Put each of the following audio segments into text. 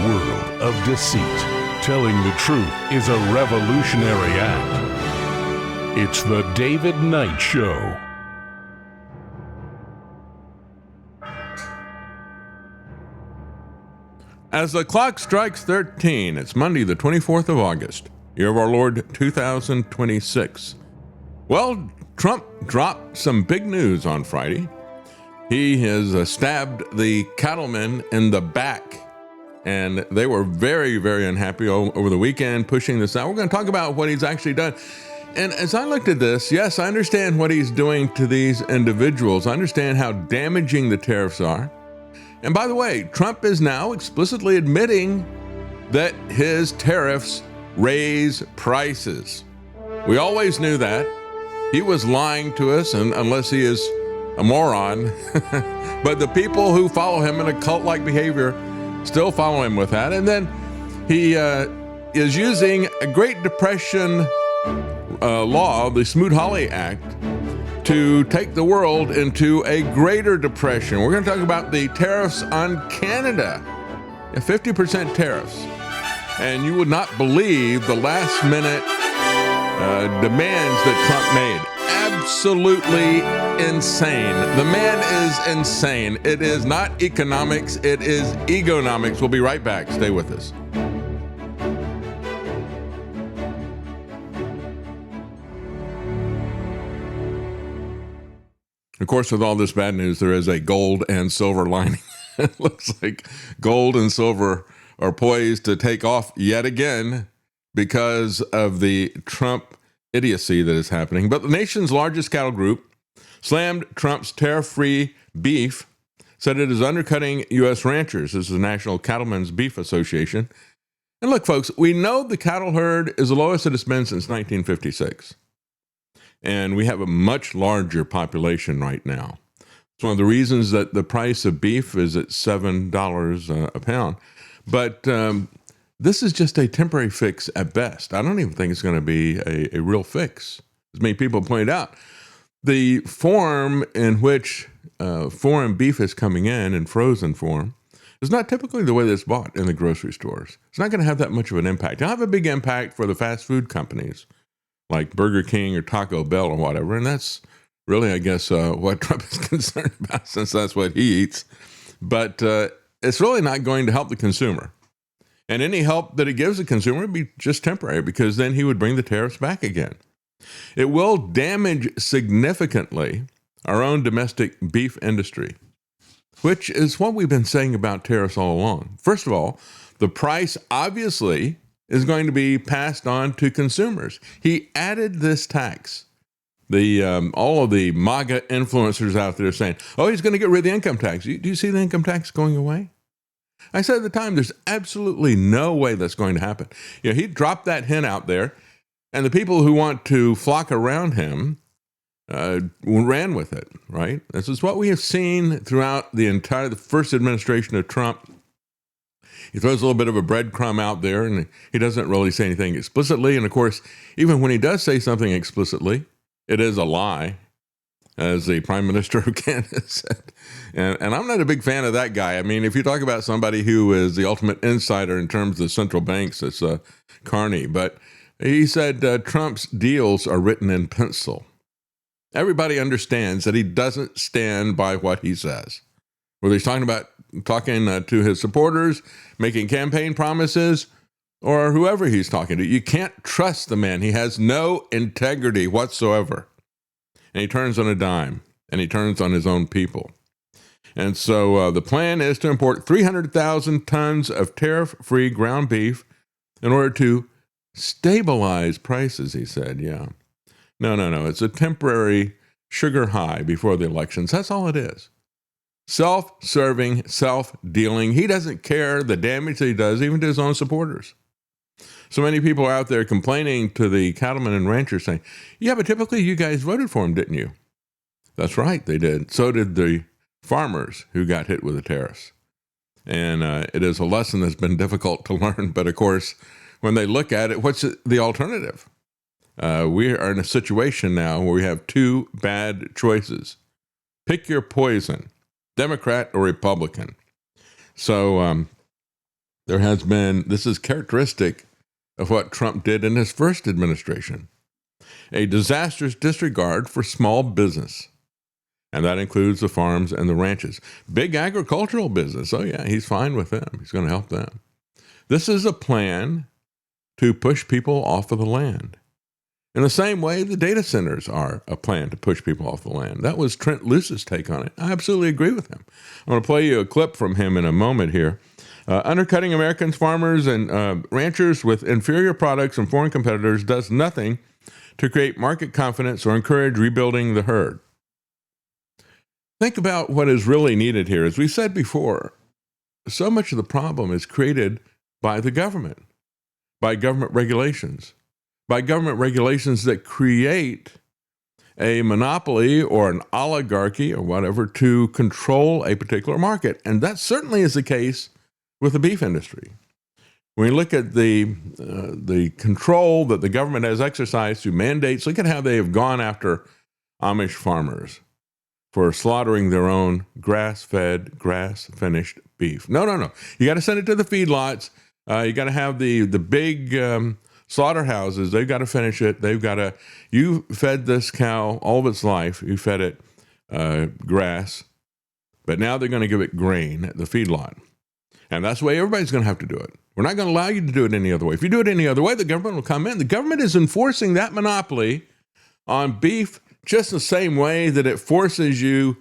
world of deceit, telling the truth is a revolutionary act. It's the David Knight Show. As the clock strikes 13, it's Monday, the 24th of August, year of our Lord 2026. Well, Trump dropped some big news on Friday. He has stabbed the cattlemen in the back, and they were very, very unhappy over the weekend pushing this out. We're going to talk about what he's actually done. And as I looked at this, yes, I understand what he's doing to these individuals. I understand how damaging the tariffs are. And by the way, Trump is now explicitly admitting that his tariffs raise prices. We always knew that. He was lying to us, and unless he is a moron. But the people who follow him in a cult-like behavior still follow him with that. And then he is using a Great Depression law, the Smoot-Hawley Act, to take the world into a greater depression. We're going to talk about the tariffs on Canada, 50% tariffs. And you would not believe the last-minute demands that Trump made. Absolutely insane. The man is insane. It is not economics, it is egonomics. We'll be right back. Stay with us. Of course, with all this bad news, there is a gold and silver lining. It looks like gold and silver are poised to take off yet again because of the Trump idiocy that is happening. But the nation's largest cattle group slammed Trump's tariff-free beef, said it is undercutting U.S. ranchers. This is the National Cattlemen's Beef Association. And look, folks, we know the cattle herd is the lowest it has been since 1956. And we have a much larger population right now. It's one of the reasons that the price of beef is at $7 a pound. But this is just a temporary fix at best. I don't even think it's going to be a real fix. As many people pointed out, the form in which foreign beef is coming in frozen form is not typically the way that's bought in the grocery stores. It's not going to have that much of an impact. It'll have a big impact for the fast food companies like Burger King or Taco Bell or whatever. And that's really, I guess, what Trump is concerned about, since that's what he eats. But it's really not going to help the consumer. And any help that it gives the consumer would be just temporary, because then he would bring the tariffs back again. It will damage significantly our own domestic beef industry, which is what we've been saying about tariffs all along. First of all, the price obviously is going to be passed on to consumers. He added this tax. All of the MAGA influencers out there saying, oh, he's going to get rid of the income tax. Do you see the income tax going away? I said at the time, there's absolutely no way that's going to happen. You know, he dropped that hint out there, and the people who want to flock around him ran with it, right? This is what we have seen throughout the first administration of Trump. He throws a little bit of a breadcrumb out there, and he doesn't really say anything explicitly. And of course, even when he does say something explicitly, it is a lie, as the Prime Minister of Canada said. And I'm not a big fan of that guy. I mean, if you talk about somebody who is the ultimate insider in terms of central banks, it's Carney. But he said Trump's deals are written in pencil. Everybody understands that he doesn't stand by what he says. Whether he's talking to his supporters, making campaign promises, or whoever he's talking to, you can't trust the man. He has no integrity whatsoever. And he turns on a dime, and he turns on his own people. And so the plan is to import 300,000 tons of tariff-free ground beef in order to stabilize prices, he said. Yeah. No. It's a temporary sugar high before the elections. That's all it is. Self-serving, self-dealing. He doesn't care the damage that he does, even to his own supporters. So many people are out there complaining to the cattlemen and ranchers saying, yeah, but typically you guys voted for him, didn't you? That's right, they did. So did the farmers who got hit with the tariffs. And it is a lesson that's been difficult to learn. But of course, when they look at it, what's the alternative? We are in a situation now where we have two bad choices. Pick your poison, Democrat or Republican. So this is characteristic of what Trump did in his first administration, a disastrous disregard for small business. And that includes the farms and the ranches. Big agricultural business. Oh, yeah, he's fine with them. He's going to help them. This is a plan to push people off of the land. In the same way, the data centers are a plan to push people off the land. That was Trent Luce's take on it. I absolutely agree with him. I'm going to play you a clip from him in a moment here. Undercutting Americans, farmers, and ranchers with inferior products from foreign competitors does nothing to create market confidence or encourage rebuilding the herd. Think about what is really needed here. As we said before, so much of the problem is created by the government, by government regulations that create a monopoly or an oligarchy or whatever to control a particular market. And that certainly is the case with the beef industry. When you look at the control that the government has exercised through mandates, look at how they have gone after Amish farmers for slaughtering their own grass-fed, grass-finished beef. No. You got to send it to the feedlots. You got to have the big slaughterhouses. They've got to finish it. You fed this cow all of its life. You fed it grass, but now they're going to give it grain at the feedlot. And that's the way everybody's going to have to do it. We're not going to allow you to do it any other way. If you do it any other way, the government will come in. The government is enforcing that monopoly on beef just the same way that it forces you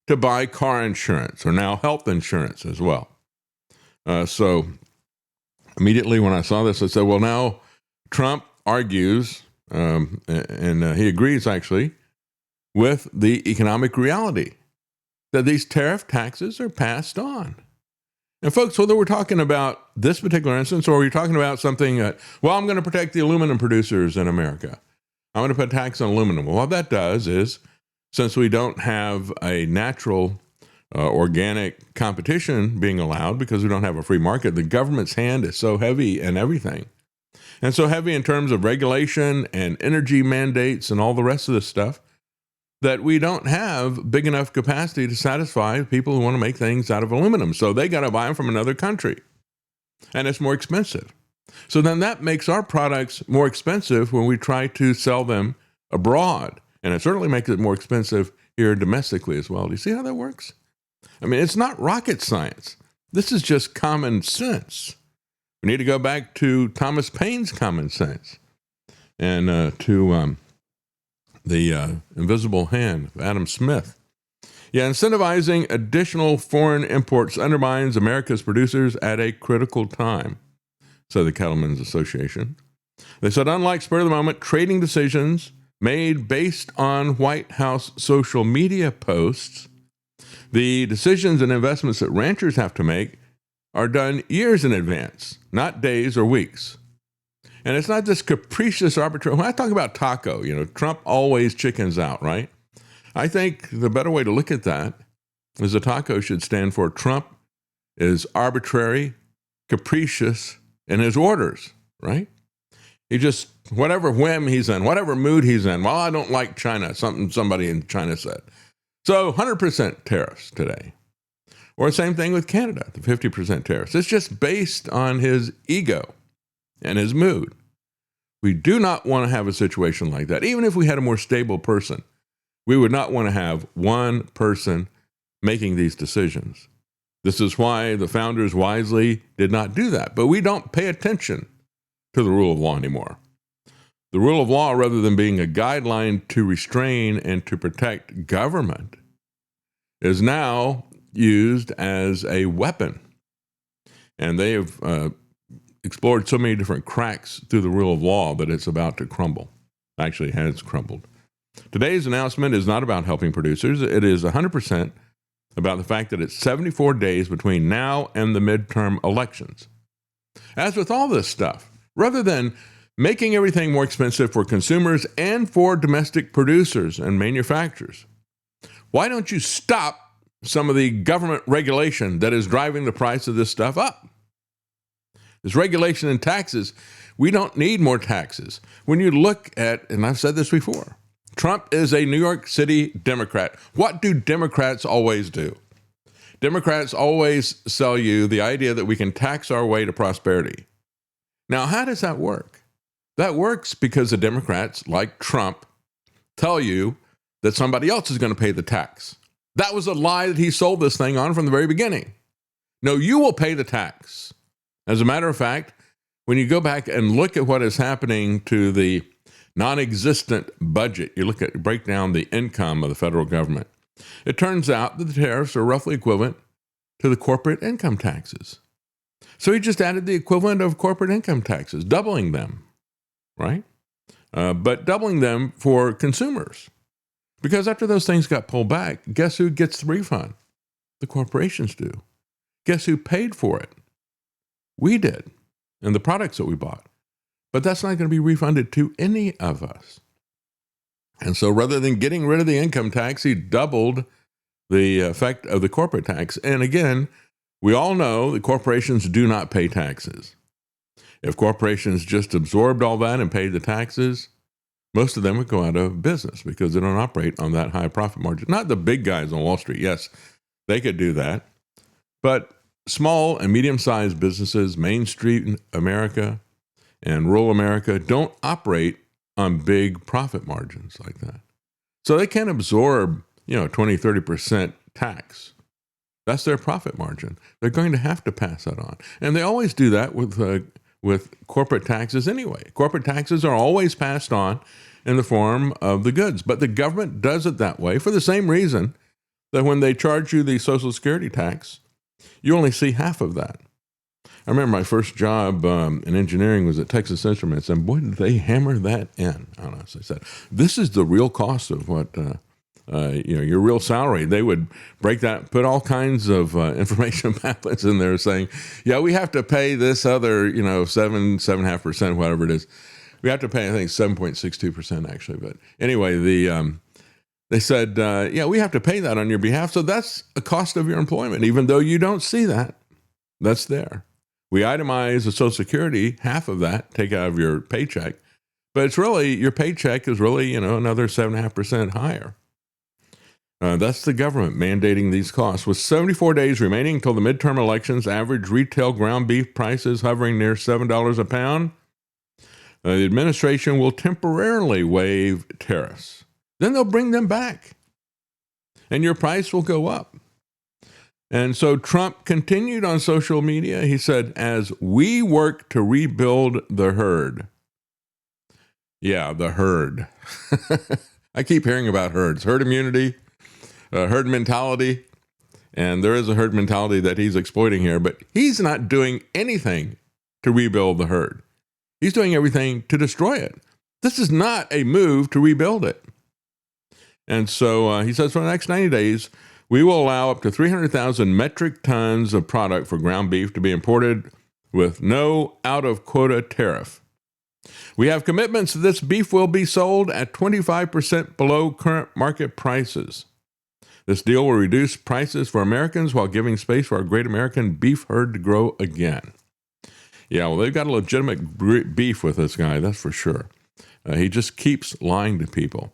to buy car insurance or now health insurance as well. So immediately when I saw this, I said, well, now Trump argues, and he agrees actually, with the economic reality that these tariff taxes are passed on. And folks, whether we're talking about this particular instance or you're talking about something, I'm going to protect the aluminum producers in America. I'm going to put a tax on aluminum. Well, what that does is, since we don't have a natural organic competition being allowed because we don't have a free market, the government's hand is so heavy in everything. And so heavy in terms of regulation and energy mandates and all the rest of this stuff that we don't have big enough capacity to satisfy people who want to make things out of aluminum. So they got to buy them from another country. And it's more expensive. So then that makes our products more expensive when we try to sell them abroad. And it certainly makes it more expensive here domestically as well. Do you see how that works? I mean, it's not rocket science. This is just common sense. We need to go back to Thomas Paine's common sense and to the invisible hand of Adam Smith. Yeah, incentivizing additional foreign imports undermines America's producers at a critical time, said the Cattlemen's Association. They said, unlike spur-of-the-moment trading decisions made based on White House social media posts, the decisions and investments that ranchers have to make are done years in advance, not days or weeks. And it's not this capricious arbitrary. When I talk about taco, Trump always chickens out, right? I think the better way to look at that is a taco should stand for Trump is arbitrary, capricious in his orders, right? He just, whatever whim he's in, whatever mood he's in. Well, I don't like China, somebody in China said. So 100% tariffs today. Or same thing with Canada, the 50% tariffs. It's just based on his ego and his mood. We do not want to have a situation like that. Even if we had a more stable person, we would not want to have one person making these decisions. This is why the founders wisely did not do that. But we don't pay attention to the rule of law anymore. The rule of law, rather than being a guideline to restrain and to protect government, is now used as a weapon. And they have explored so many different cracks through the rule of law that it's about to crumble. Actually, it has crumbled. Today's announcement is not about helping producers. It is 100% about the fact that it's 74 days between now and the midterm elections. As with all this stuff, rather than making everything more expensive for consumers and for domestic producers and manufacturers, why don't you stop some of the government regulation that is driving the price of this stuff up? This regulation and taxes, we don't need more taxes. When you look at, and I've said this before, Trump is a New York City Democrat. What do Democrats always do? Democrats always sell you the idea that we can tax our way to prosperity. Now, how does that work? That works because the Democrats, like Trump, tell you that somebody else is going to pay the tax. That was a lie that he sold this thing on from the very beginning. No, you will pay the tax. As a matter of fact, when you go back and look at what is happening to the non-existent budget, you break down the income of the federal government, it turns out that the tariffs are roughly equivalent to the corporate income taxes. So he just added the equivalent of corporate income taxes, doubling them, right? But doubling them for consumers. Because after those things got pulled back, guess who gets the refund? The corporations do. Guess who paid for it? We did, and the products that we bought. But that's not going to be refunded to any of us. And so rather than getting rid of the income tax, he doubled the effect of the corporate tax. And again, we all know that corporations do not pay taxes. If corporations just absorbed all that and paid the taxes, most of them would go out of business because they don't operate on that high profit margin. Not the big guys on Wall Street. Yes, they could do that. But small and medium-sized businesses, Main Street America and rural America, don't operate on big profit margins like that. So they can't absorb, 20, 30% tax. That's their profit margin. They're going to have to pass that on. And they always do that with corporate taxes anyway. Corporate taxes are always passed on in the form of the goods. But the government does it that way for the same reason that when they charge you the Social Security tax, you only see half of that. I remember my first job in engineering was at Texas Instruments, and boy, did they hammer that in on us. They said, this is the real cost of what, your real salary. They would break that, put all kinds of information pamphlets in there saying, yeah, we have to pay this other, 7.5%, whatever it is. We have to pay, I think, 7.62% actually. But anyway, they said, we have to pay that on your behalf. So that's a cost of your employment, even though you don't see that. That's there. We itemize the Social Security, half of that, take out of your paycheck. But it's really, your paycheck is really, another 7.5% higher. That's the government mandating these costs. With 74 days remaining until the midterm elections, average retail ground beef prices hovering near $7 a pound, the administration will temporarily waive tariffs. Then they'll bring them back, and your price will go up. And so Trump continued on social media. He said, as we work to rebuild the herd. Yeah, the herd. I keep hearing about herds, herd immunity, herd mentality. And there is a herd mentality that he's exploiting here, but he's not doing anything to rebuild the herd. He's doing everything to destroy it. This is not a move to rebuild it. And so he says for the next 90 days, we will allow up to 300,000 metric tons of product for ground beef to be imported with no out-of-quota tariff. We have commitments that this beef will be sold at 25% below current market prices. This deal will reduce prices for Americans while giving space for our great American beef herd to grow again. Yeah, well, they've got a legitimate beef with this guy, that's for sure. He just keeps lying to people.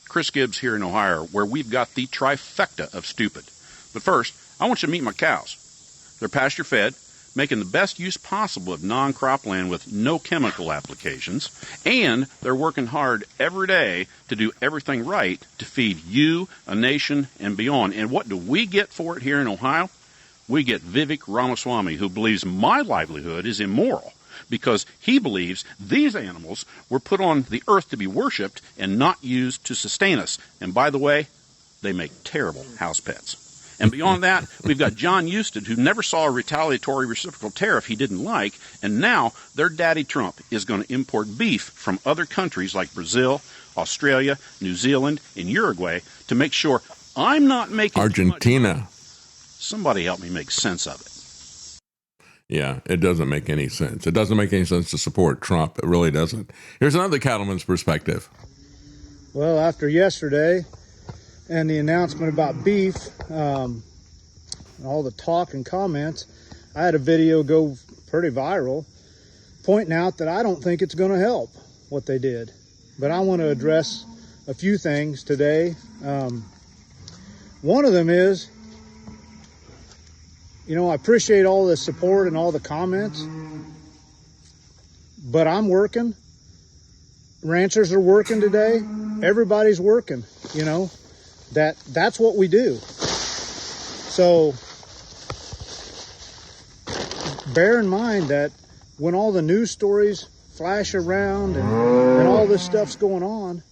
Chris Gibbs here in Ohio, where we've got the trifecta of stupid. But first, I want you to meet my cows. They're pasture-fed, making the best use possible of non-cropland with no chemical applications, and they're working hard every day to do everything right to feed you, a nation, and beyond. And what do we get for it here in Ohio? We get Vivek Ramaswamy, who believes my livelihood is immoral, because he believes these animals were put on the earth to be worshipped and not used to sustain us. And by the way, they make terrible house pets. And beyond that, we've got John Husted, who never saw a retaliatory reciprocal tariff he didn't like, and now their daddy Trump is going to import beef from other countries like Brazil, Australia, New Zealand, and Uruguay to make sure I'm not making Argentina. Somebody help me make sense of it. Yeah, it doesn't make any sense. It doesn't make any sense to support Trump. It really doesn't. Here's another cattleman's perspective. Well, after yesterday and the announcement about beef, all the talk and comments, I had a video go pretty viral pointing out that I don't think it's going to help what they did. But I want to address a few things today. One of them is I appreciate all the support and all the comments, but I'm working. Ranchers are working today. Everybody's working, that's what we do. So bear in mind that when all the news stories flash around and all this stuff's going on,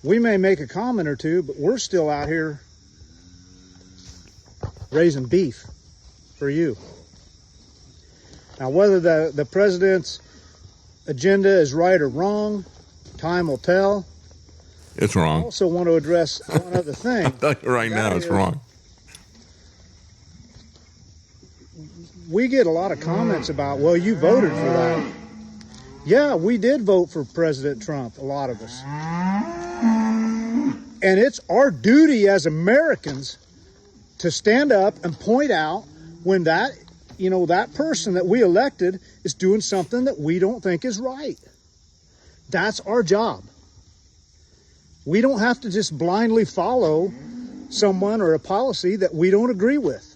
we may make a comment or two, but we're still out here raising beef for you. Now, whether the president's agenda is right or wrong, time will tell. It's I wrong. also want to address one other thing. Right now, it's wrong. We get a lot of comments about, well, you voted for that. Yeah, we did vote for President Trump, a lot of us. And it's our duty as Americans to stand up and point out when that person that we elected is doing something that we don't think is right. That's our job. We don't have to just blindly follow someone or a policy that we don't agree with.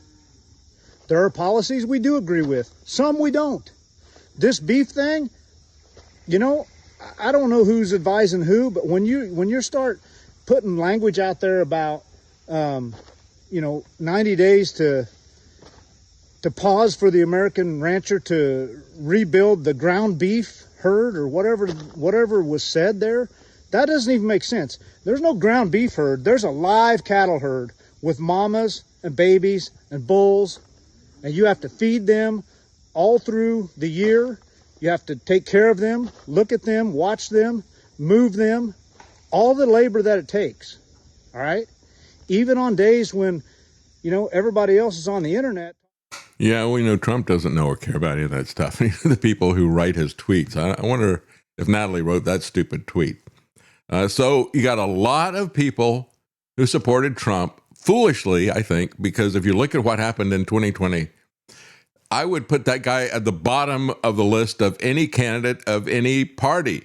There are policies we do agree with. Some we don't. This beef thing, I don't know who's advising who, but when you start putting language out there about 90 days to pause for the American rancher to rebuild the ground beef herd or whatever was said there, that doesn't even make sense. There's no ground beef herd. There's a live cattle herd with mamas and babies and bulls, and you have to feed them all through the year. You have to take care of them, look at them, watch them, move them, all the labor that it takes. All right? Even on days when, everybody else is on the internet. Yeah, we know Trump doesn't know or care about any of that stuff. The people who write his tweets. I wonder if Natalie wrote that stupid tweet. So you got a lot of people who supported Trump, foolishly, I think, because if you look at what happened in 2020, I would put that guy at the bottom of the list of any candidate of any party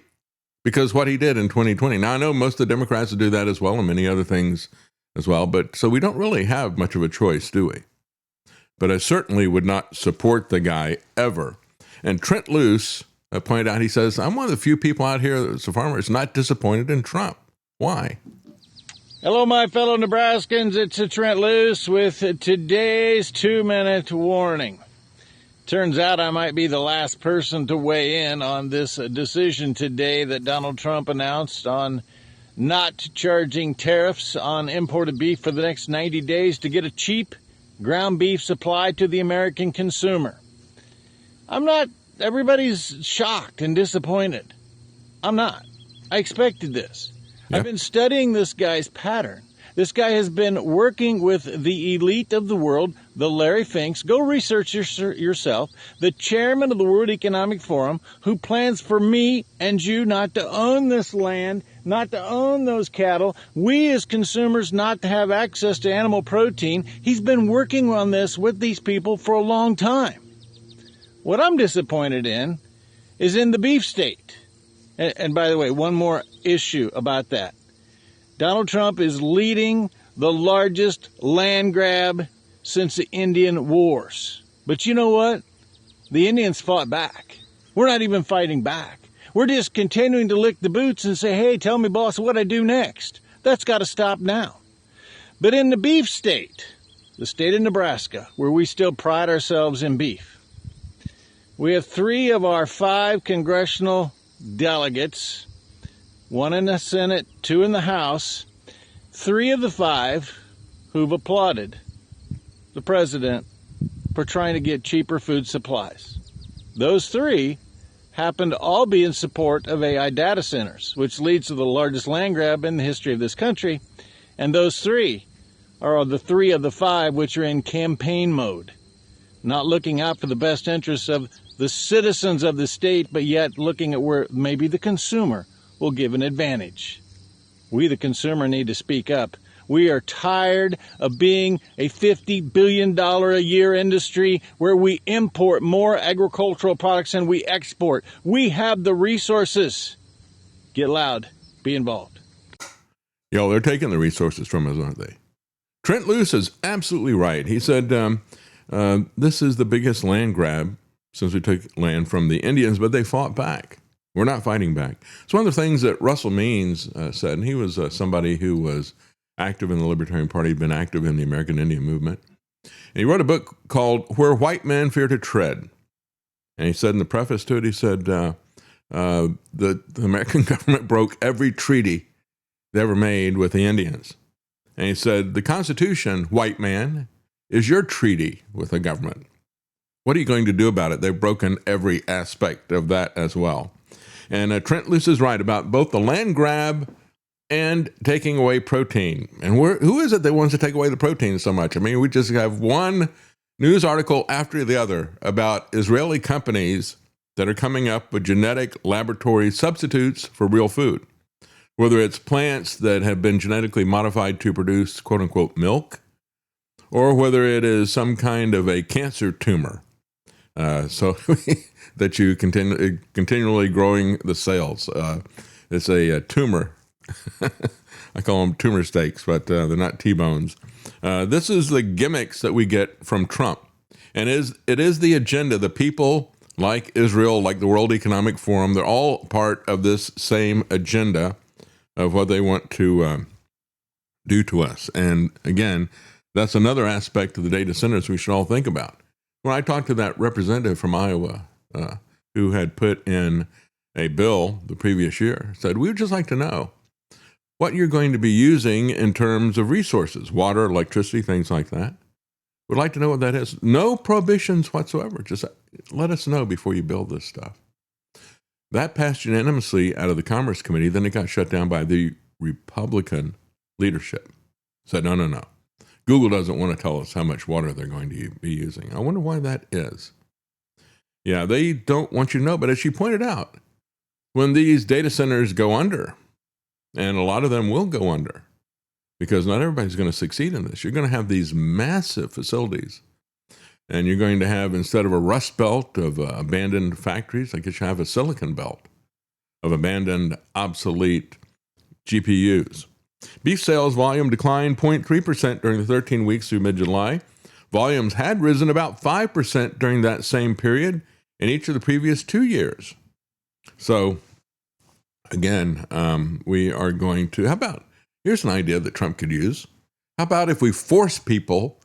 because what he did in 2020. Now, I know most of the Democrats do that as well and many other things as well, but so we don't really have much of a choice, do we? But I certainly would not support the guy ever. And Trent Luce pointed out, he says, I'm one of the few people out here that's a farmer that's not disappointed in Trump. Why? Hello, my fellow Nebraskans. It's Trent Luce with today's 2-minute warning. Turns out I might be the last person to weigh in on this decision today that Donald Trump announced on not charging tariffs on imported beef for the next 90 days to get a cheap ground beef supply to the American consumer. Everybody's shocked and disappointed. I'm not. I expected this. Yeah. I've been studying this guy's pattern. This guy has been working with the elite of the world, the Larry Finks. Go research yourself. The chairman of the World Economic Forum, who plans for me and you not to own this land, not to own those cattle. We as consumers not to have access to animal protein. He's been working on this with these people for a long time. What I'm disappointed in is in the beef state. And by the way, one more issue about that. Donald Trump is leading the largest land grab since the Indian Wars. But you know what? The Indians fought back. We're not even fighting back. We're just continuing to lick the boots and say, hey, tell me, boss, what I do next. That's got to stop now. But in the beef state, the state of Nebraska, where we still pride ourselves in beef, we have 3 of our 5 congressional delegates, 1 in the Senate, 2 in the House, 3 of the 5 who've applauded the president for trying to get cheaper food supplies. Those 3 happen to all be in support of AI data centers, which leads to the largest land grab in the history of this country. And those 3 are the 3 of the 5 which are in campaign mode, not looking out for the best interests of the citizens of the state, but yet looking at where maybe the consumer will give an advantage. We, the consumer, need to speak up. We are tired of being a $50 billion a year industry where we import more agricultural products than we export. We have the resources. Get loud. Be involved. They're taking the resources from us, aren't they? Trent Luce is absolutely right. He said, This is the biggest land grab since we took land from the Indians, but they fought back. We're not fighting back. It's one of the things that Russell Means said, and he was somebody who was active in the Libertarian Party, had been active in the American Indian movement. And he wrote a book called Where White Men Fear to Tread. And he said in the preface to it, he said, the American government broke every treaty they ever made with the Indians. And he said, the Constitution, white man, is your treaty with the government. What are you going to do about it? They've broken every aspect of that as well. And Trent Luce is right about both the land grab and taking away protein. And who is it that wants to take away the protein so much? I mean, we just have one news article after the other about Israeli companies that are coming up with genetic laboratory substitutes for real food, whether it's plants that have been genetically modified to produce quote unquote milk, or whether it is some kind of a cancer tumor. So that you continually growing the cells. It's a tumor. I call them tumor steaks, but they're not T-bones. This is the gimmicks that we get from Trump. And it is the agenda. The people like Israel, like the World Economic Forum, they're all part of this same agenda of what they want to do to us. And again, that's another aspect of the data centers we should all think about. When I talked to that representative from Iowa who had put in a bill the previous year, said, we would just like to know what you're going to be using in terms of resources, water, electricity, things like that. We'd like to know what that is. No prohibitions whatsoever. Just let us know before you build this stuff. That passed unanimously out of the Commerce Committee. Then it got shut down by the Republican leadership. Said, no. Google doesn't want to tell us how much water they're going to be using. I wonder why that is. Yeah, they don't want you to know. But as she pointed out, when these data centers go under, and a lot of them will go under, because not everybody's going to succeed in this. You're going to have these massive facilities, and you're going to have, instead of a rust belt of abandoned factories, I guess you have a silicon belt of abandoned, obsolete GPUs. Beef sales volume declined 0.3% during the 13 weeks through mid-July. Volumes had risen about 5% during that same period in each of the previous 2 years. So, again, we are going to, here's an idea that Trump could use. How about if we force people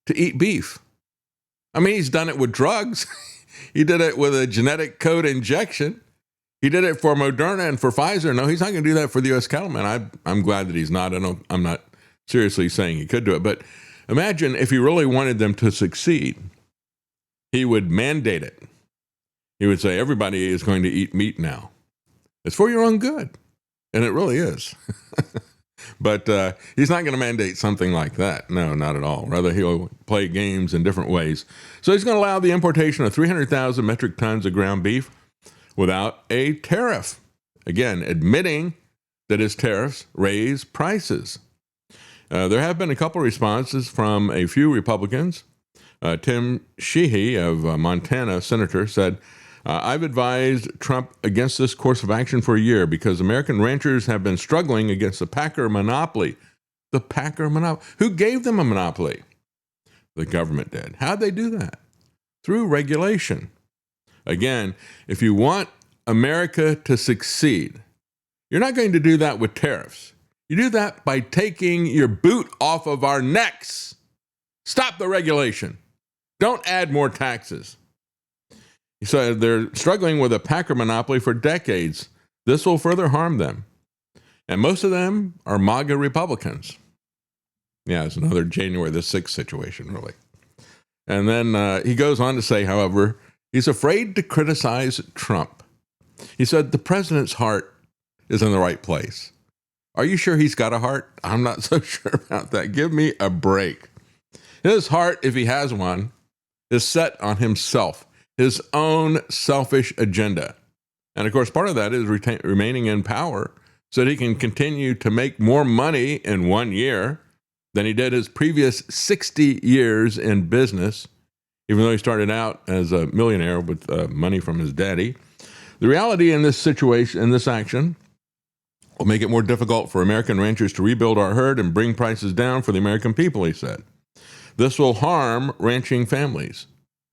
to eat beef? I mean, he's done it with drugs. He did it with a genetic code injection. He did it for Moderna and for Pfizer. No, he's not going to do that for the U.S. cattlemen. I'm glad that he's not. I'm not seriously saying he could do it. But imagine if he really wanted them to succeed, he would mandate it. He would say, everybody is going to eat meat now. It's for your own good. And it really is. But he's not going to mandate something like that. No, not at all. Rather, he'll play games in different ways. So he's going to allow the importation of 300,000 metric tons of ground beef without a tariff. Again, admitting that his tariffs raise prices. There have been a couple of responses from a few Republicans. Tim Sheehy of Montana, senator, said, I've advised Trump against this course of action for a year because American ranchers have been struggling against the Packer monopoly. The Packer monopoly. Who gave them a monopoly? The government did. How'd they do that? Through regulation. Again, if you want America to succeed, you're not going to do that with tariffs. You do that by taking your boot off of our necks. Stop the regulation. Don't add more taxes. So they're struggling with a Packer monopoly for decades. This will further harm them. And most of them are MAGA Republicans. Yeah, it's another January the 6th situation, really. And then he goes on to say, however, he's afraid to criticize Trump. He said, the president's heart is in the right place. Are you sure he's got a heart? I'm not so sure about that. Give me a break. His heart, if he has one, is set on himself, his own selfish agenda. And of course, part of that is remaining in power so that he can continue to make more money in 1 year than he did his previous 60 years in business, even though he started out as a millionaire with money from his daddy. The reality in this situation, in this action, will make it more difficult for American ranchers to rebuild our herd and bring prices down for the American people, he said. This will harm ranching families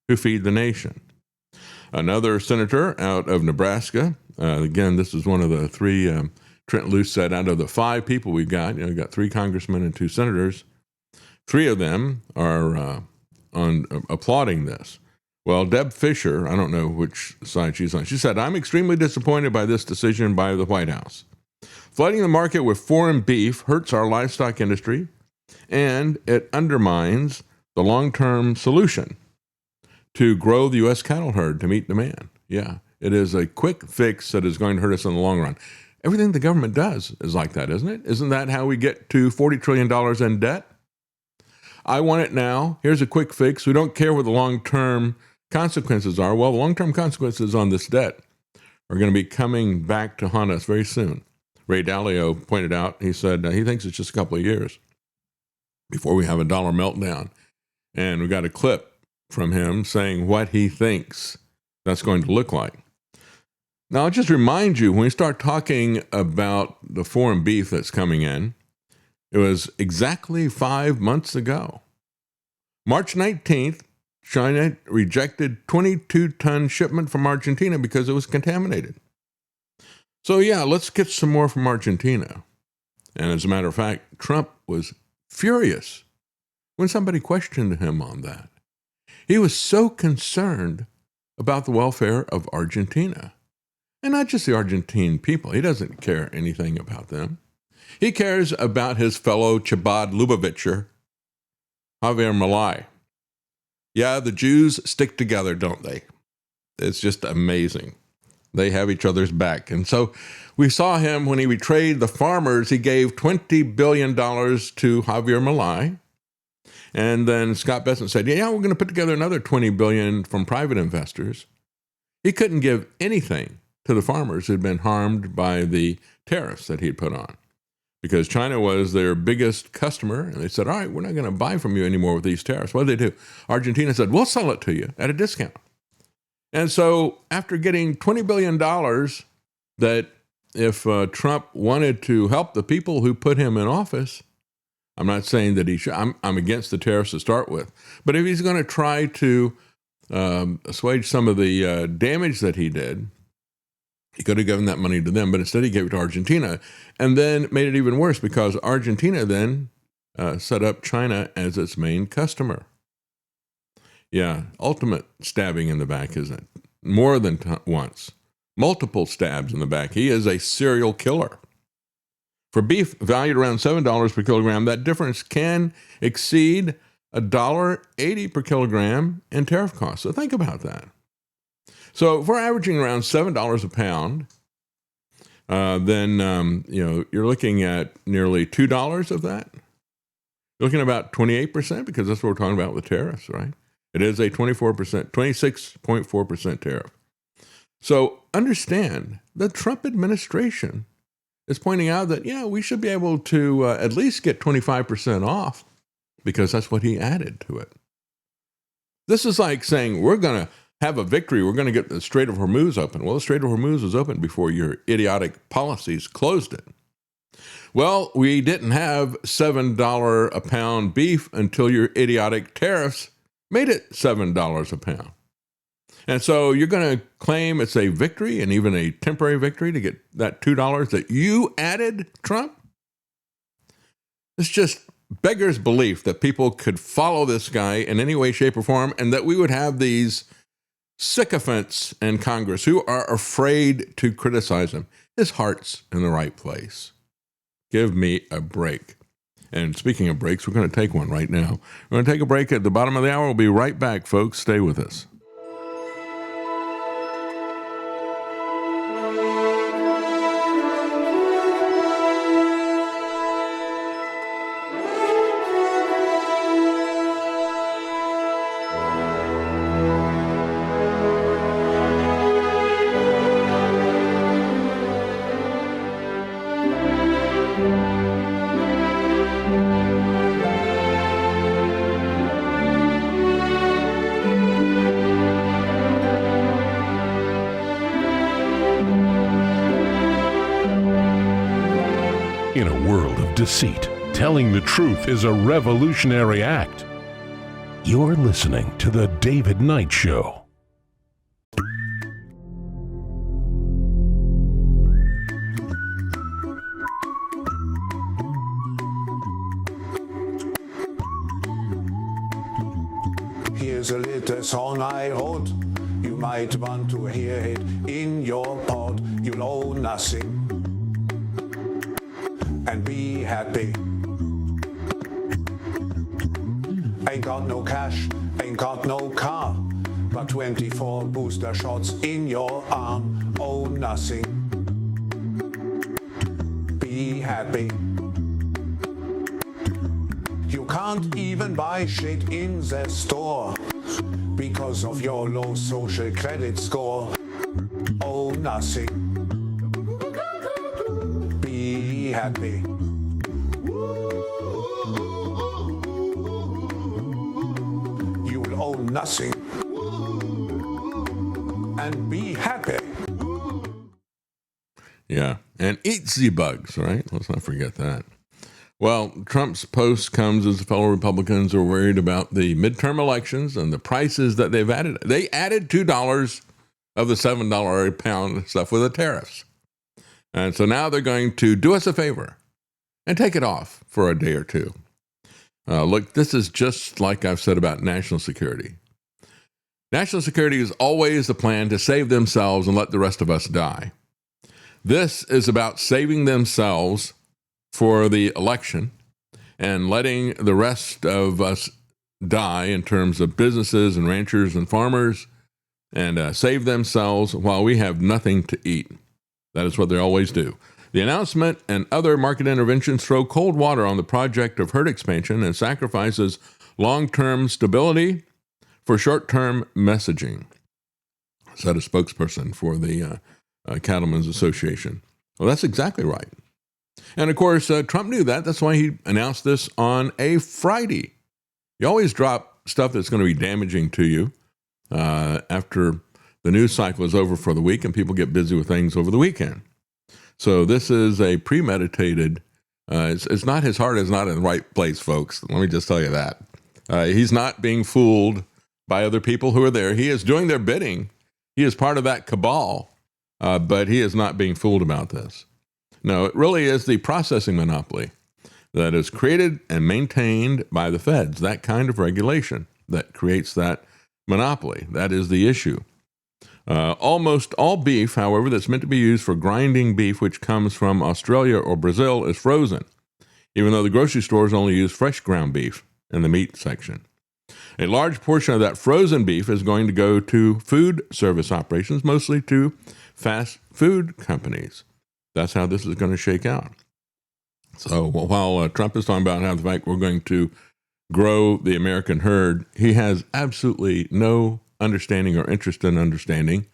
who feed the nation. Another senator out of Nebraska, again, this is one of the three, Trent Luce said, out of the 5 people we've got, we've got 3 congressmen and 2 senators, 3 of them are applauding this. Well, Deb Fischer, I don't know which side she's on, she said, I'm extremely disappointed by this decision by the White House. Flooding the market with foreign beef hurts our livestock industry, and it undermines the long-term solution to grow the U.S. cattle herd to meet demand. Yeah, it is a quick fix that is going to hurt us in the long run. Everything the government does is like that, isn't it? Isn't that how we get to $40 trillion in debt? I want it now. Here's a quick fix. We don't care what the long-term consequences are. Well, the long-term consequences on this debt are going to be coming back to haunt us very soon. Ray Dalio pointed out, he said he thinks it's just a couple of years before we have a dollar meltdown. And we got a clip from him saying what he thinks that's going to look like. Now, I'll just remind you, when we start talking about the foreign beef that's coming in, it was exactly 5 months ago. March 19th, China rejected 22-ton shipment from Argentina because it was contaminated. So yeah, let's get some more from Argentina. And as a matter of fact, Trump was furious when somebody questioned him on that. He was so concerned about the welfare of Argentina. And not just the Argentine people. He doesn't care anything about them. He cares about his fellow Chabad Lubavitcher, Javier Milei. Yeah, the Jews stick together, don't they? It's just amazing. They have each other's back. And so we saw him when he betrayed the farmers. He gave $20 billion to Javier Milei. And then Scott Bessent said, yeah, we're going to put together another $20 billion from private investors. He couldn't give anything to the farmers who had been harmed by the tariffs that he'd put on, because China was their biggest customer. And they said, all right, we're not going to buy from you anymore with these tariffs. What did they do? Argentina said, we'll sell it to you at a discount. And so after getting $20 billion that if Trump wanted to help the people who put him in office, I'm not saying that he should, I'm against the tariffs to start with, but if he's going to try to assuage some of the damage that he did, he could have given that money to them, but instead he gave it to Argentina, and then made it even worse because Argentina then set up China as its main customer. Yeah, ultimate stabbing in the back, isn't it? More than once. Multiple stabs in the back. He is a serial killer. For beef valued around $7 per kilogram, that difference can exceed $1.80 per kilogram in tariff costs. So think about that. So if we're averaging around $7 a pound, then you're looking at nearly $2 of that. You're looking at about 28%, because that's what we're talking about with tariffs, right? It is a 26.4% tariff. So understand the Trump administration is pointing out that, yeah, we should be able to at least get 25% off, because that's what he added to it. This is like saying we're going to have a victory. We're going to get the Strait of Hormuz open. Well, the Strait of Hormuz was open before your idiotic policies closed it. Well, we didn't have $7 a pound beef until your idiotic tariffs made it $7 a pound. And so you're going to claim it's a victory, and even a temporary victory, to get that $2 that you added, Trump? It's just beggars belief that people could follow this guy in any way, shape, or form, and that we would have these sycophants in Congress who are afraid to criticize him. His heart's in the right place. Give me a break. And speaking of breaks, we're going to take one right now. We're going to take a break at the bottom of the hour. We'll be right back, folks. Stay with us. In a world of deceit, telling the truth is a revolutionary act. You're listening to The David Knight Show. Here's a little song I wrote. You might want to hear it in your pod. You'll owe nothing and be happy. Ain't got no cash, ain't got no car, but 24 booster shots in your arm. Oh, nothing. Be happy. You can't even buy shit in the store because of your low social credit score. Oh, nothing. Be happy. You'll owe nothing and be happy. Yeah, and eat the bugs, right? Let's not forget that. Well, Trump's post comes as fellow Republicans are worried about the midterm elections and the prices that they've added. They added $2 of the $7 a pound stuff with the tariffs. And so now they're going to do us a favor and take it off for a day or two. Look, this is just like I've said about national security. National security is always the plan to save themselves and let the rest of us die. This is about saving themselves for the election and letting the rest of us die in terms of businesses and ranchers and farmers and save themselves while we have nothing to eat. That is what they always do. The announcement and other market interventions throw cold water on the project of herd expansion and sacrifices long-term stability for short-term messaging, said a spokesperson for the Cattlemen's Association. Well, that's exactly right. And of course, Trump knew that. That's why he announced this on a Friday. You always drop stuff that's going to be damaging to you after the news cycle is over for the week and people get busy with things over the weekend. So this is a premeditated, it's not, his heart is not in the right place, folks. Let me just tell you that. He's not being fooled by other people who are there. He is doing their bidding. He is part of that cabal, but he is not being fooled about this. No, it really is the processing monopoly that is created and maintained by the feds, that kind of regulation that creates that monopoly. That is the issue. Almost all beef, however, that's meant to be used for grinding beef, which comes from Australia or Brazil, is frozen, even though the grocery stores only use fresh ground beef in the meat section. A large portion of that frozen beef is going to go to food service operations, mostly to fast food companies. That's how this is going to shake out. So while Trump is talking about how the fact we're going to grow the American herd, he has absolutely no understanding or interest in understanding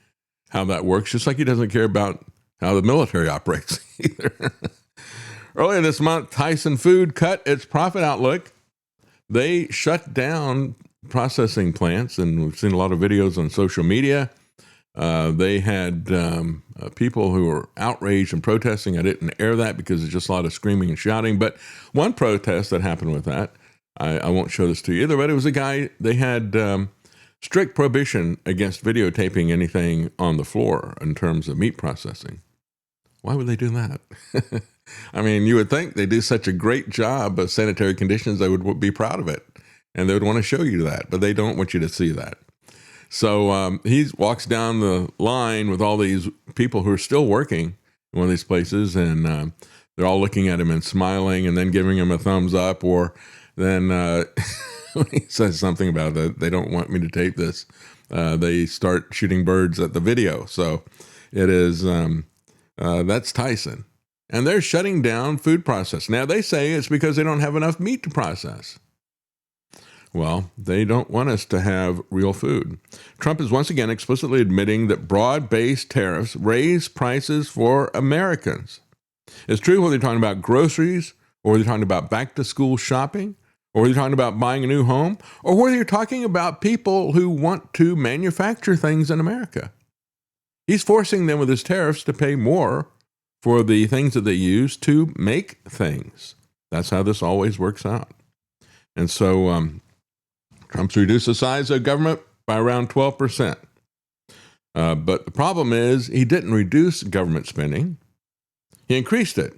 how that works, just like he doesn't care about how the military operates either. Earlier this month, Tyson Food cut its profit outlook. They shut down processing plants, and we've seen a lot of videos on social media. They had people who were outraged and protesting. I didn't air that because there's just a lot of screaming and shouting. But one protest that happened with that, I won't show this to you either, but it was a guy, they had strict prohibition against videotaping anything on the floor in terms of meat processing. Why would they do that? I mean, you would think they do such a great job of sanitary conditions, they would be proud of it. And they would want to show you that, but they don't want you to see that. So he walks down the line with all these people who are still working in one of these places, and they're all looking at him and smiling and then giving him a thumbs up, or then when he says something about that, they don't want me to tape this, they start shooting birds at the video. So it is, that's Tyson. And they're shutting down food processing. Now, they say it's because they don't have enough meat to process. Well, they don't want us to have real food. Trump is once again explicitly admitting that broad-based tariffs raise prices for Americans. It's true whether you're talking about groceries, or whether you're talking about back-to-school shopping, or whether you're talking about buying a new home, or whether you're talking about people who want to manufacture things in America. He's forcing them with his tariffs to pay more for the things that they use to make things. That's how this always works out. And so Trump's reduced the size of government by around 12%. But the problem is he didn't reduce government spending. He increased it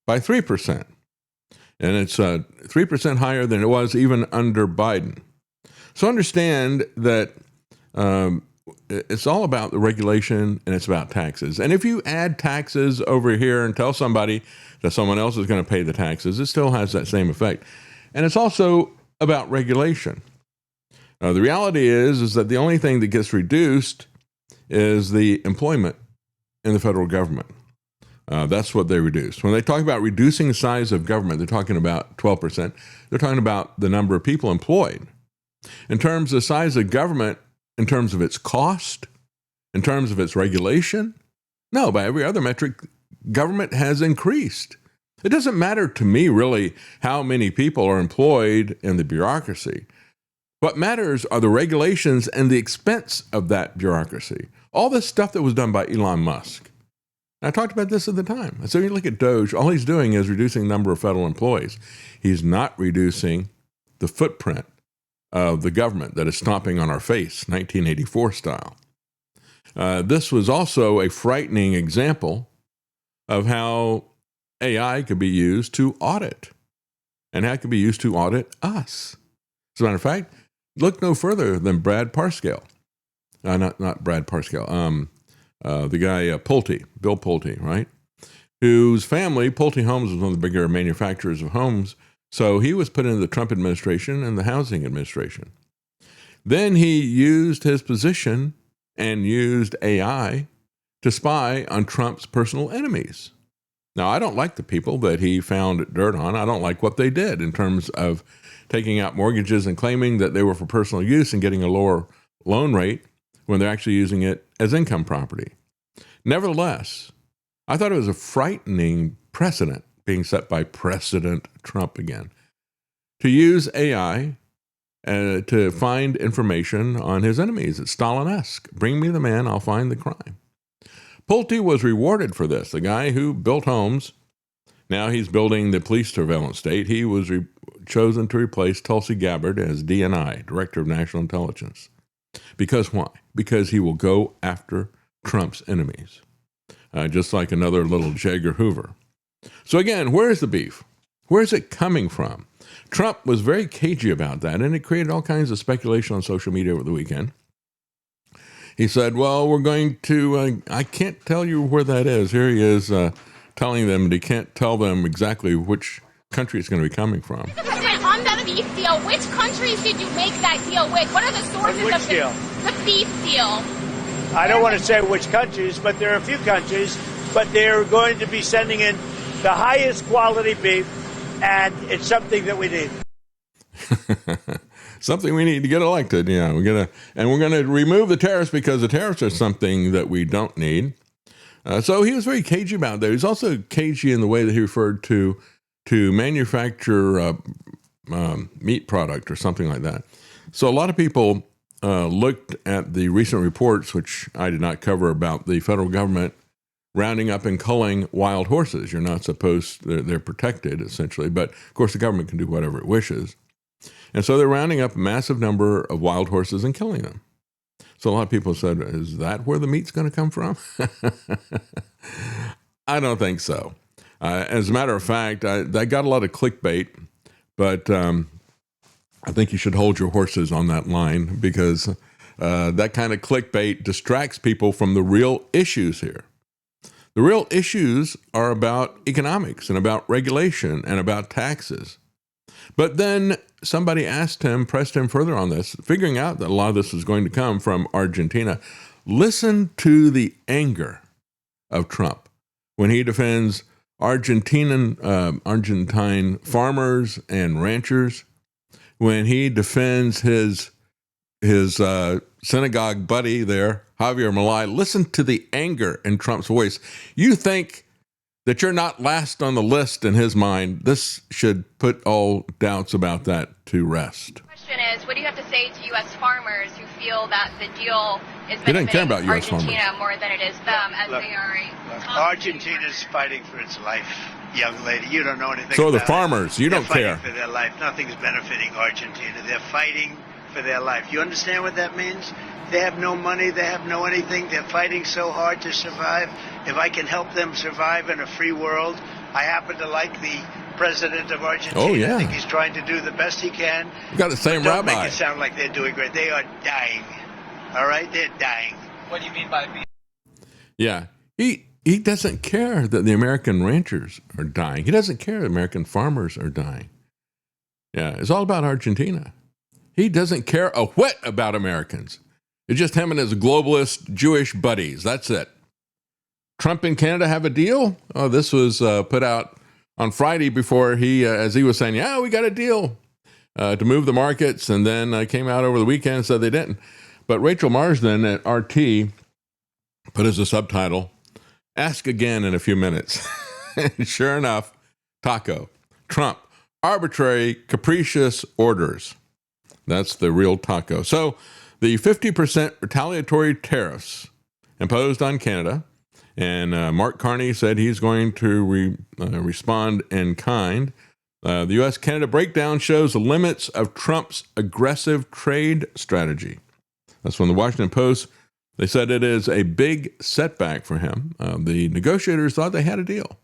by 3%. And it's 3% higher than it was even under Biden. So understand that it's all about the regulation and it's about taxes. And if you add taxes over here and tell somebody that someone else is going to pay the taxes, it still has that same effect. And it's also about regulation. The reality is that the only thing that gets reduced is the employment in the federal government. That's what they reduced. When they talk about reducing the size of government, they're talking about 12%. They're talking about the number of people employed. In terms of the size of government, in terms of its cost, in terms of its regulation, no, by every other metric, government has increased. It doesn't matter to me, really, how many people are employed in the bureaucracy. What matters are the regulations and the expense of that bureaucracy. All this stuff that was done by Elon Musk. I talked about this at the time. So you look at Doge, all he's doing is reducing the number of federal employees. He's not reducing the footprint of the government that is stomping on our face, 1984 style. This was also a frightening example of how AI could be used to audit, and how it could be used to audit us. As a matter of fact, look no further than Brad Parscale. Not Brad Parscale. The guy Pulte, Bill Pulte, right? Whose family, Pulte Homes, was one of the bigger manufacturers of homes. So he was put into the Trump administration and the housing administration. Then he used his position and used AI to spy on Trump's personal enemies. Now, I don't like the people that he found dirt on. I don't like what they did in terms of taking out mortgages and claiming that they were for personal use and getting a lower loan rate when they're actually using it as income property. Nevertheless, I thought it was a frightening precedent being set by President Trump again, to use AI to find information on his enemies. It's Stalin-esque. Bring me the man, I'll find the crime. Pulte was rewarded for this. The guy who built homes, now he's building the police surveillance state. He was chosen to replace Tulsi Gabbard as DNI, Director of National Intelligence. Because why? Because he will go after Trump's enemies, just like another little J. Edgar Hoover. So again, where is the beef? Where is it coming from? Trump was very cagey about that, and it created all kinds of speculation on social media over the weekend. He said, well, we're going to, I can't tell you where that is. Here he is telling them that he can't tell them exactly which country it's going to be coming from. Mr. President, on that beef deal, which countries did you make that deal with? What are the sources of the beef deal? I don't want to say which countries, but there are a few countries, but they're going to be sending in the highest quality beef, and it's something that we need. Something we need to get elected. Yeah, we're gonna remove the tariffs because the tariffs are something that we don't need. So he was very cagey about that. He was also cagey in the way that he referred to manufacture meat product or something like that. So a lot of people looked at the recent reports, which I did not cover, about the federal government rounding up and culling wild horses. You're not supposed, they're protected essentially, but of course the government can do whatever it wishes. And so they're rounding up a massive number of wild horses and killing them. So a lot of people said, is that where the meat's going to come from? I don't think so. As a matter of fact, that got a lot of clickbait, but I think you should hold your horses on that line, because that kind of clickbait distracts people from the real issues here. The real issues are about economics and about regulation and about taxes. But then somebody pressed him further on this, figuring out that a lot of this was going to come from Argentina. Listen to the anger of Trump when he defends Argentine farmers and ranchers, when he defends his synagogue buddy there, Javier Milei. Listen to the anger in Trump's voice. You think that you're not last on the list in his mind. This should put all doubts about that to rest. The question is, what do you have to say to U.S. farmers who feel that the deal is He didn't care about benefiting U.S. farmers. Argentina more than it is them, as they are Argentina's fighting for its life, young lady. You don't know anything So are the about farmers. it. You They're don't care. fighting for their life. Nothing's benefiting Argentina. They're fighting for their life. You understand what that means? They have no money. They have no anything. They're fighting so hard to survive. If I can help them survive in a free world, I happen to like the president of Argentina. Oh, yeah. I think he's trying to do the best he can. You got the same But don't rabbi. make it sound like they're doing great. They are dying. All right? They're dying. What do you mean by being? Yeah. He doesn't care that the American ranchers are dying. He doesn't care that American farmers are dying. Yeah, it's all about Argentina. He doesn't care a whit about Americans. It's just him and his globalist Jewish buddies. That's it. Trump and Canada have a deal? Oh, this was put out on Friday before he, as he was saying, yeah, we got a deal to move the markets, and then came out over the weekend and said they didn't. But Rachel Marsden at RT put as a subtitle, ask again in a few minutes. And sure enough, Taco, Trump, arbitrary, capricious orders. That's the real Taco. So the 50% retaliatory tariffs imposed on Canada, and Mark Carney said he's going to respond in kind. The U.S.-Canada breakdown shows the limits of Trump's aggressive trade strategy. That's from the Washington Post. They said it is a big setback for him. The negotiators thought they had a deal.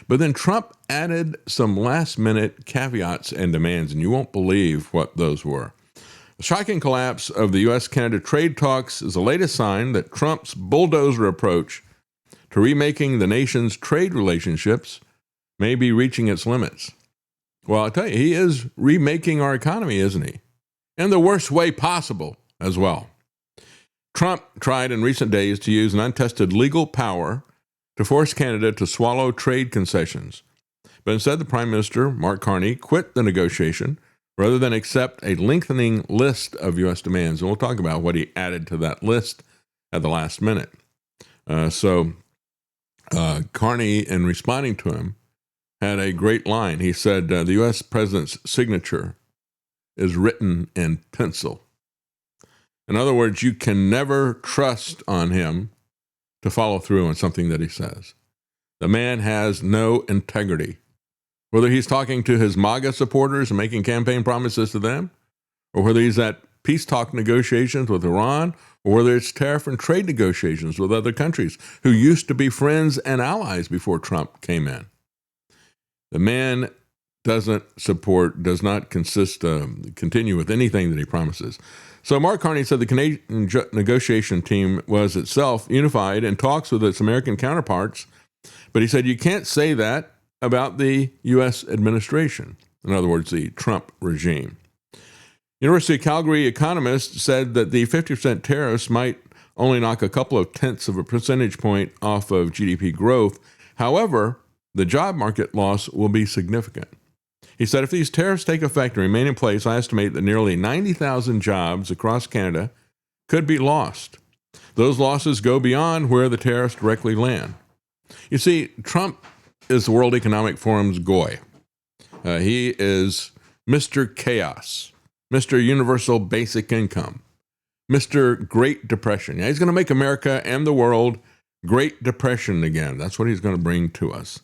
But then Trump added some last-minute caveats and demands, and you won't believe what those were. The shocking collapse of the U.S.-Canada trade talks is the latest sign that Trump's bulldozer approach to remaking the nation's trade relationships may be reaching its limits. Well, I'll tell you, he is remaking our economy, isn't he? In the worst way possible as well. Trump tried in recent days to use an untested legal power to force Canada to swallow trade concessions. But instead, the Prime Minister, Mark Carney, quit the negotiation rather than accept a lengthening list of U.S. demands. And we'll talk about what he added to that list at the last minute. Carney, in responding to him, had a great line. He said, the U.S. president's signature is written in pencil. In other words, you can never trust on him to follow through on something that he says. The man has no integrity. Whether he's talking to his MAGA supporters and making campaign promises to them, or whether he's at peace talk negotiations with Iran, or whether it's tariff and trade negotiations with other countries who used to be friends and allies before Trump came in. The man does not continue with anything that he promises. So Mark Carney said the Canadian negotiation team was itself unified in talks with its American counterparts, but he said you can't say that about the U.S. administration, in other words, the Trump regime. University of Calgary economists said that the 50% tariffs might only knock a couple of tenths of a percentage point off of GDP growth. However, the job market loss will be significant. He said if these tariffs take effect and remain in place, I estimate that nearly 90,000 jobs across Canada could be lost. Those losses go beyond where the tariffs directly land. You see, Trump is the World Economic Forum's goy. He is Mr. Chaos, Mr. Universal Basic Income, Mr. Great Depression. Yeah, he's going to make America and the world Great Depression again. That's what he's going to bring to us.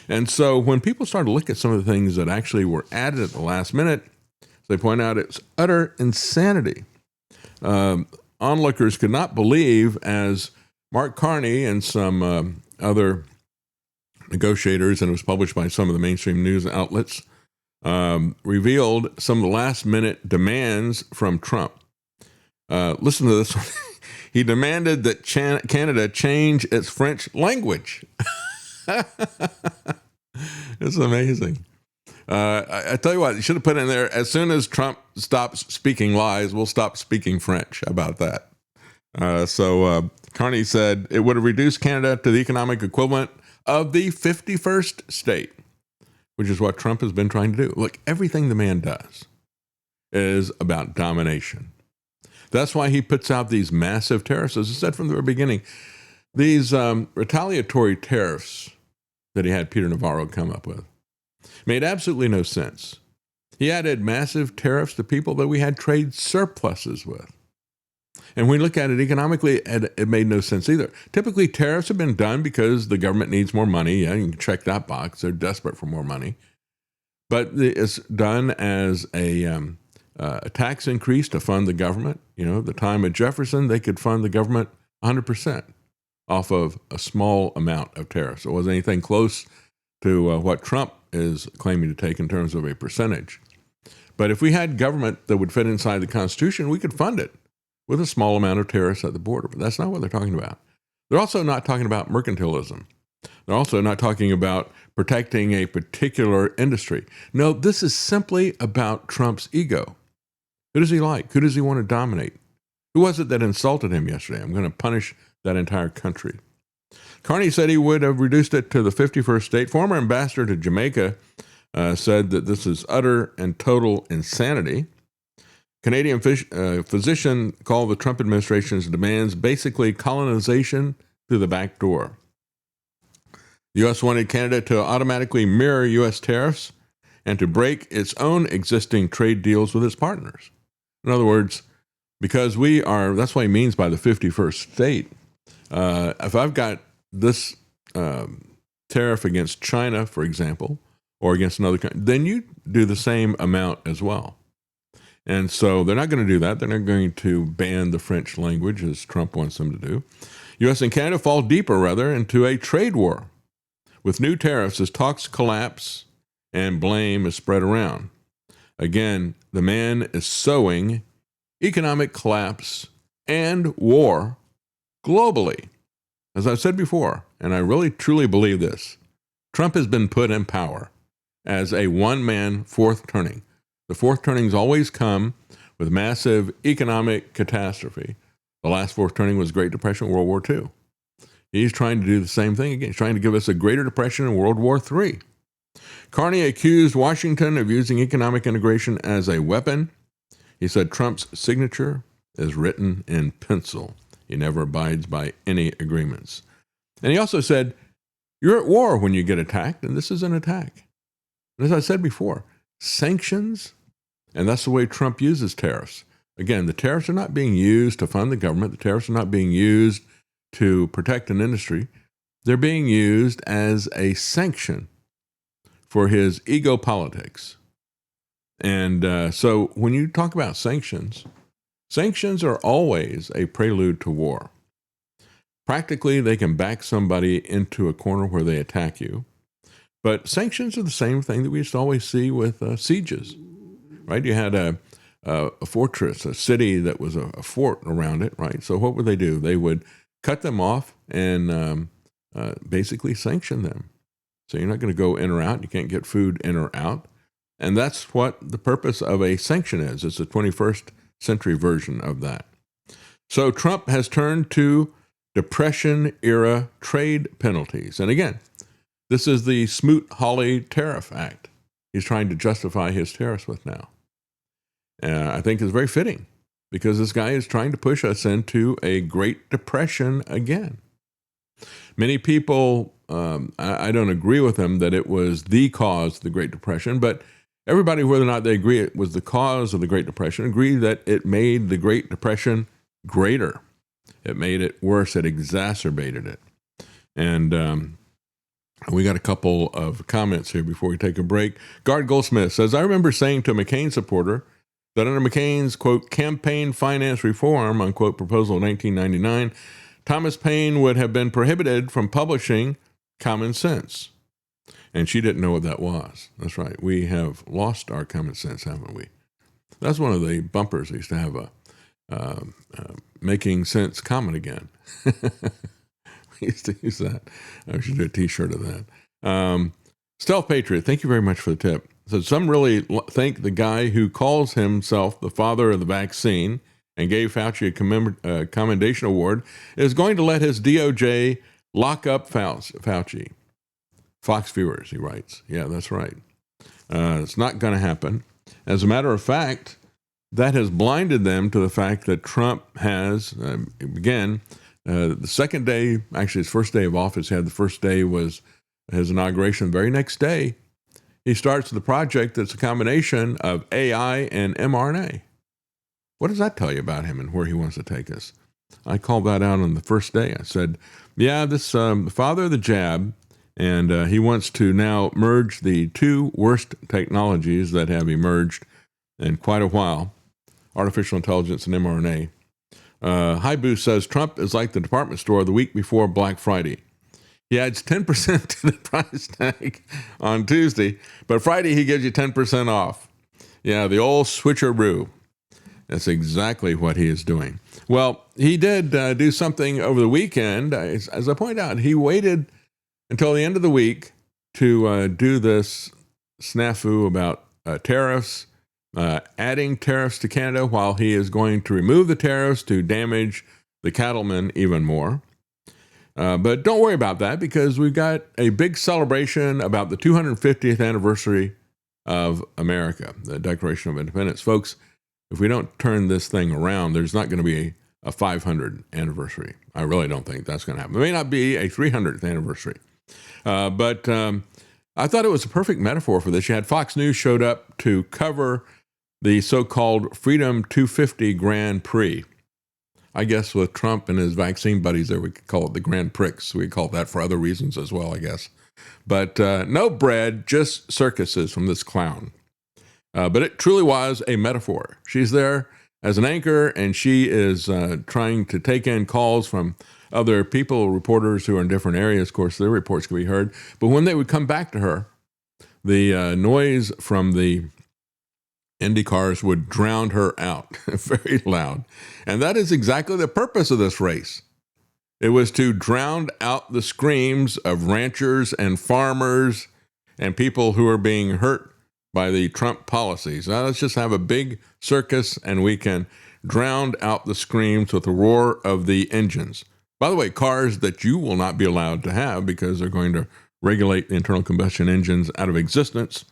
And so when people start to look at some of the things that actually were added at the last minute, they point out it's utter insanity. Onlookers could not believe, as Mark Carney and some other negotiators, and it was published by some of the mainstream news outlets, revealed some of the last-minute demands from Trump. Listen to this one. He demanded that Canada change its French language. It's amazing. I tell you what, you should have put in there, as soon as Trump stops speaking lies, we'll stop speaking French. How about that? So Carney said it would have reduced Canada to the economic equivalent of the 51st state, which is what Trump has been trying to do. Look, everything the man does is about domination. That's why he puts out these massive tariffs. As I said from the very beginning, these retaliatory tariffs that he had Peter Navarro come up with made absolutely no sense. He added massive tariffs to people that we had trade surpluses with. And when we look at it economically, it made no sense either. Typically, tariffs have been done because the government needs more money. Yeah, you can check that box. They're desperate for more money. But it's done as a a tax increase to fund the government. The time of Jefferson, they could fund the government 100% off of a small amount of tariffs. It wasn't anything close to what Trump is claiming to take in terms of a percentage. But if we had government that would fit inside the Constitution, we could fund it with a small amount of tariffs at the border. But that's not what they're talking about. They're also not talking about mercantilism. They're also not talking about protecting a particular industry. No, this is simply about Trump's ego. Who does he like? Who does he want to dominate? Who was it that insulted him yesterday? I'm going to punish that entire country. Carney said he would have reduced it to the 51st state. Former ambassador to Jamaica said that this is utter and total insanity. Canadian physician called the Trump administration's demands basically colonization through the back door. The U.S. wanted Canada to automatically mirror U.S. tariffs and to break its own existing trade deals with its partners. In other words, because that's what he means by the 51st state. If I've got this tariff against China, for example, or against another country, then you do the same amount as well. And so they're not going to do that. They're not going to ban the French language, as Trump wants them to do. U.S. and Canada fall deeper, rather, into a trade war with new tariffs as talks collapse and blame is spread around. Again, the man is sowing economic collapse and war globally. As I've said before, and I really truly believe this, Trump has been put in power as a one-man fourth turning. The fourth turnings always come with massive economic catastrophe. The last fourth turning was Great Depression, World War II. He's trying to do the same thing again. He's trying to give us a greater depression in World War III. Carney accused Washington of using economic integration as a weapon. He said Trump's signature is written in pencil. He never abides by any agreements. And he also said, you're at war when you get attacked, and this is an attack. And as I said before, sanctions, and that's the way Trump uses tariffs. Again, the tariffs are not being used to fund the government. The tariffs are not being used to protect an industry. They're being used as a sanction for his ego politics. And so when you talk about sanctions, sanctions are always a prelude to war. Practically, they can back somebody into a corner where they attack you. But sanctions are the same thing that we used to always see with sieges, right? You had a fortress, a city that was a fort around it, right? So what would they do? They would cut them off and basically sanction them. So you're not going to go in or out. You can't get food in or out. And that's what the purpose of a sanction is. It's a 21st century version of that. So Trump has turned to Depression-era trade penalties. And again, this is the Smoot-Hawley Tariff Act he's trying to justify his tariffs with now. I think it's very fitting because this guy is trying to push us into a Great Depression again. Many people, I don't agree with them that it was the cause of the Great Depression, but everybody, whether or not they agree it was the cause of the Great Depression, agree that it made the Great Depression greater. It made it worse. It exacerbated it. And we got a couple of comments here before we take a break. Guard Goldsmith says, I remember saying to a McCain supporter that under McCain's, quote, campaign finance reform, unquote, proposal of 1999, Thomas Paine would have been prohibited from publishing Common Sense. And she didn't know what that was. That's right. We have lost our common sense, haven't we? That's one of the bumpers. I used to have Making Sense Common Again. We used to use that. I should do a t-shirt of that. Stealth Patriot, thank you very much for the tip. So some really think the guy who calls himself the father of the vaccine and gave Fauci a commendation award is going to let his DOJ lock up Fauci. Fox viewers, he writes. Yeah, that's right. It's not going to happen. As a matter of fact, that has blinded them to the fact that Trump has, the second day, actually his first day of office, the first day was his inauguration. The very next day, he starts the project that's a combination of AI and mRNA. What does that tell you about him and where he wants to take us? I called that out on the first day. I said, yeah, this father of the jab, and he wants to now merge the two worst technologies that have emerged in quite a while, artificial intelligence and mRNA. Haibu says Trump is like the department store the week before Black Friday. He adds 10% to the price tag on Tuesday, but Friday he gives you 10% off. Yeah, the old switcheroo. That's exactly what he is doing. Well, he did do something over the weekend. As I point out, he waited until the end of the week to do this snafu about tariffs, adding tariffs to Canada while he is going to remove the tariffs to damage the cattlemen even more. But don't worry about that, because we've got a big celebration about the 250th anniversary of America, the Declaration of Independence. Folks, if we don't turn this thing around, there's not going to be a 500th anniversary. I really don't think that's going to happen. It may not be a 300th anniversary. But I thought it was a perfect metaphor for this. You had Fox News showed up to cover the so-called Freedom 250 Grand Prix. I guess with Trump and his vaccine buddies there, we could call it the Grand Prix. We call it that for other reasons as well, I guess. But no bread, just circuses from this clown. But it truly was a metaphor. She's there as an anchor, and she is trying to take in calls from other people, reporters who are in different areas. Of course, their reports could be heard. But when they would come back to her, the noise from the Indy cars would drown her out very loud. And that is exactly the purpose of this race. It was to drown out the screams of ranchers and farmers and people who are being hurt by the Trump policies. Now let's just have a big circus and we can drown out the screams with the roar of the engines. By the way, cars that you will not be allowed to have because they're going to regulate the internal combustion engines out of existence.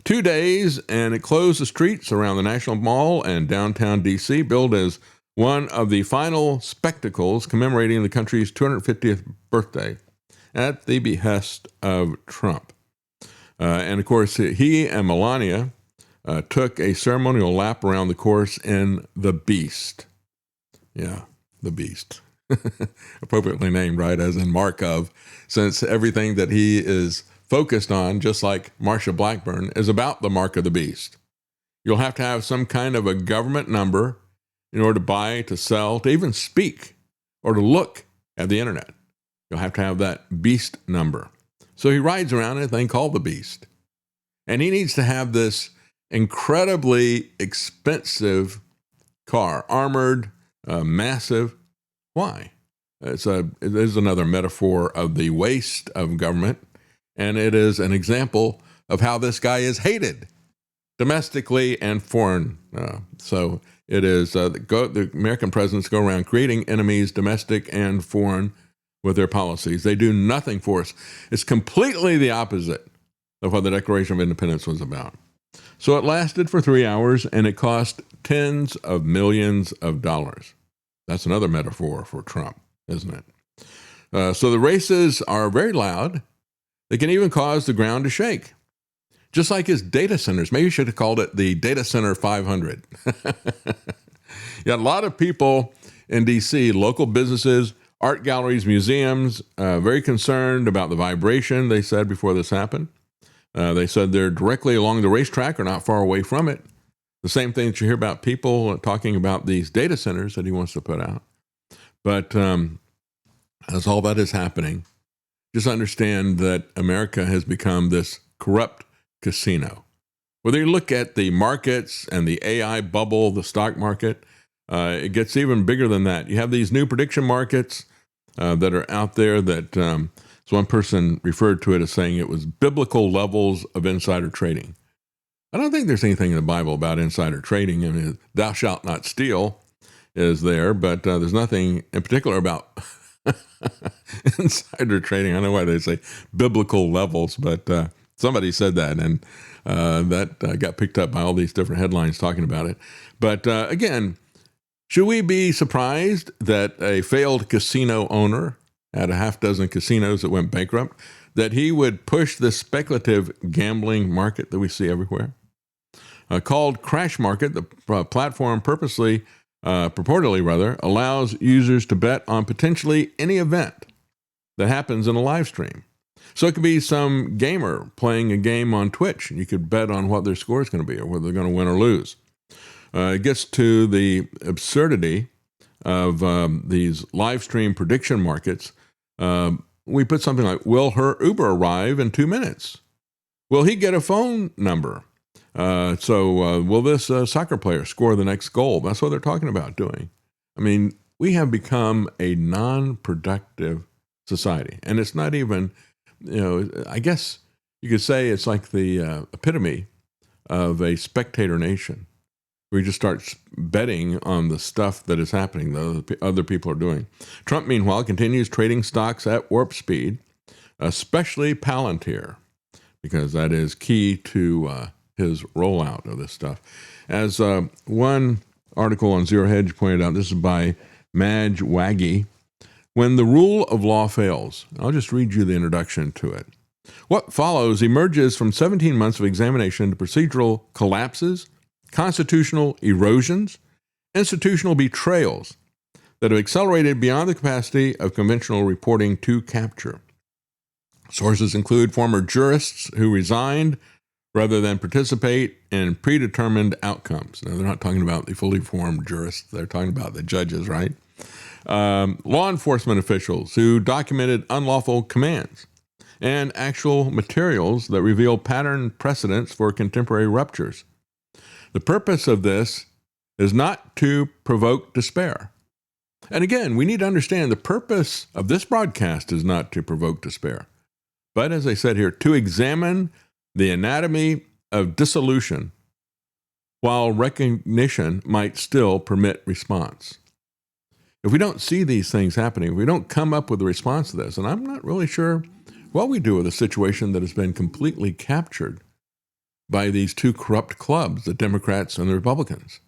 2 days, and it closed the streets around the National Mall and downtown D.C., billed as one of the final spectacles commemorating the country's 250th birthday at the behest of Trump. And, of course, he and Melania took a ceremonial lap around the course in the Beast. Yeah, the Beast. Appropriately named, right, as in Mark of, since everything that he is focused on, just like Marsha Blackburn, is about the mark of the beast. You'll have to have some kind of a government number in order to buy, to sell, to even speak, or to look at the internet. You'll have to have that beast number. So he rides around in a thing called the Beast. And he needs to have this incredibly expensive car, armored, massive. Why? It is another metaphor of the waste of government. And it is an example of how this guy is hated domestically and foreign. So it is the American presidents go around creating enemies, domestic and foreign, with their policies. They do nothing for us. It's completely the opposite of what the Declaration of Independence was about. So it lasted for 3 hours, and it cost tens of millions of dollars. That's another metaphor for Trump, isn't it? So the races are very loud. They can even cause the ground to shake, just like his data centers. Maybe you should have called it the Data Center 500. Yeah, a lot of people in D.C., local businesses, art galleries, museums, very concerned about the vibration, they said before this happened. They said they're directly along the racetrack or not far away from it. The same thing that you hear about people talking about these data centers that he wants to put out. But as all that is happening, just understand that America has become this corrupt casino. Whether you look at the markets and the AI bubble, the stock market, it gets even bigger than that. You have these new prediction markets that are out there that so one person referred to it as saying it was biblical levels of insider trading. I don't think there's anything in the Bible about insider trading. I mean, thou shalt not steal is there, but there's nothing in particular about insider trading. I don't know why they say biblical levels, but somebody said that, and that got picked up by all these different headlines talking about it. But again, should we be surprised that a failed casino owner had a half dozen casinos that went bankrupt, that he would push this speculative gambling market that we see everywhere? Called Crash Market, the platform purportedly allows users to bet on potentially any event that happens in a live stream. So it could be some gamer playing a game on Twitch, and you could bet on what their score is going to be or whether they're going to win or lose. It gets to the absurdity of these live stream prediction markets. We put something like, will her Uber arrive in 2 minutes? Will he get a phone number? Will this soccer player score the next goal? That's what they're talking about doing. I mean, we have become a non-productive society. And it's not even, I guess you could say it's like the epitome of a spectator nation. We just start betting on the stuff that is happening, that other people are doing. Trump, meanwhile, continues trading stocks at warp speed, especially Palantir, because that is key to his rollout of this stuff. As one article on Zero Hedge pointed out, this is by Madge Waggy, when the rule of law fails, I'll just read you the introduction to it. What follows emerges from 17 months of examination into procedural collapses, constitutional erosions, institutional betrayals that have accelerated beyond the capacity of conventional reporting to capture. Sources include former jurists who resigned rather than participate in predetermined outcomes. Now, they're not talking about the fully formed jurists. They're talking about the judges, right? Law enforcement officials who documented unlawful commands and actual materials that reveal pattern precedents for contemporary ruptures. The purpose of this is not to provoke despair. And again, we need to understand the purpose of this broadcast is not to provoke despair, but as I said here, to examine the anatomy of dissolution while recognition might still permit response. If we don't see these things happening, if we don't come up with a response to this, and I'm not really sure what we do with a situation that has been completely captured by these two corrupt clubs, the Democrats and the Republicans.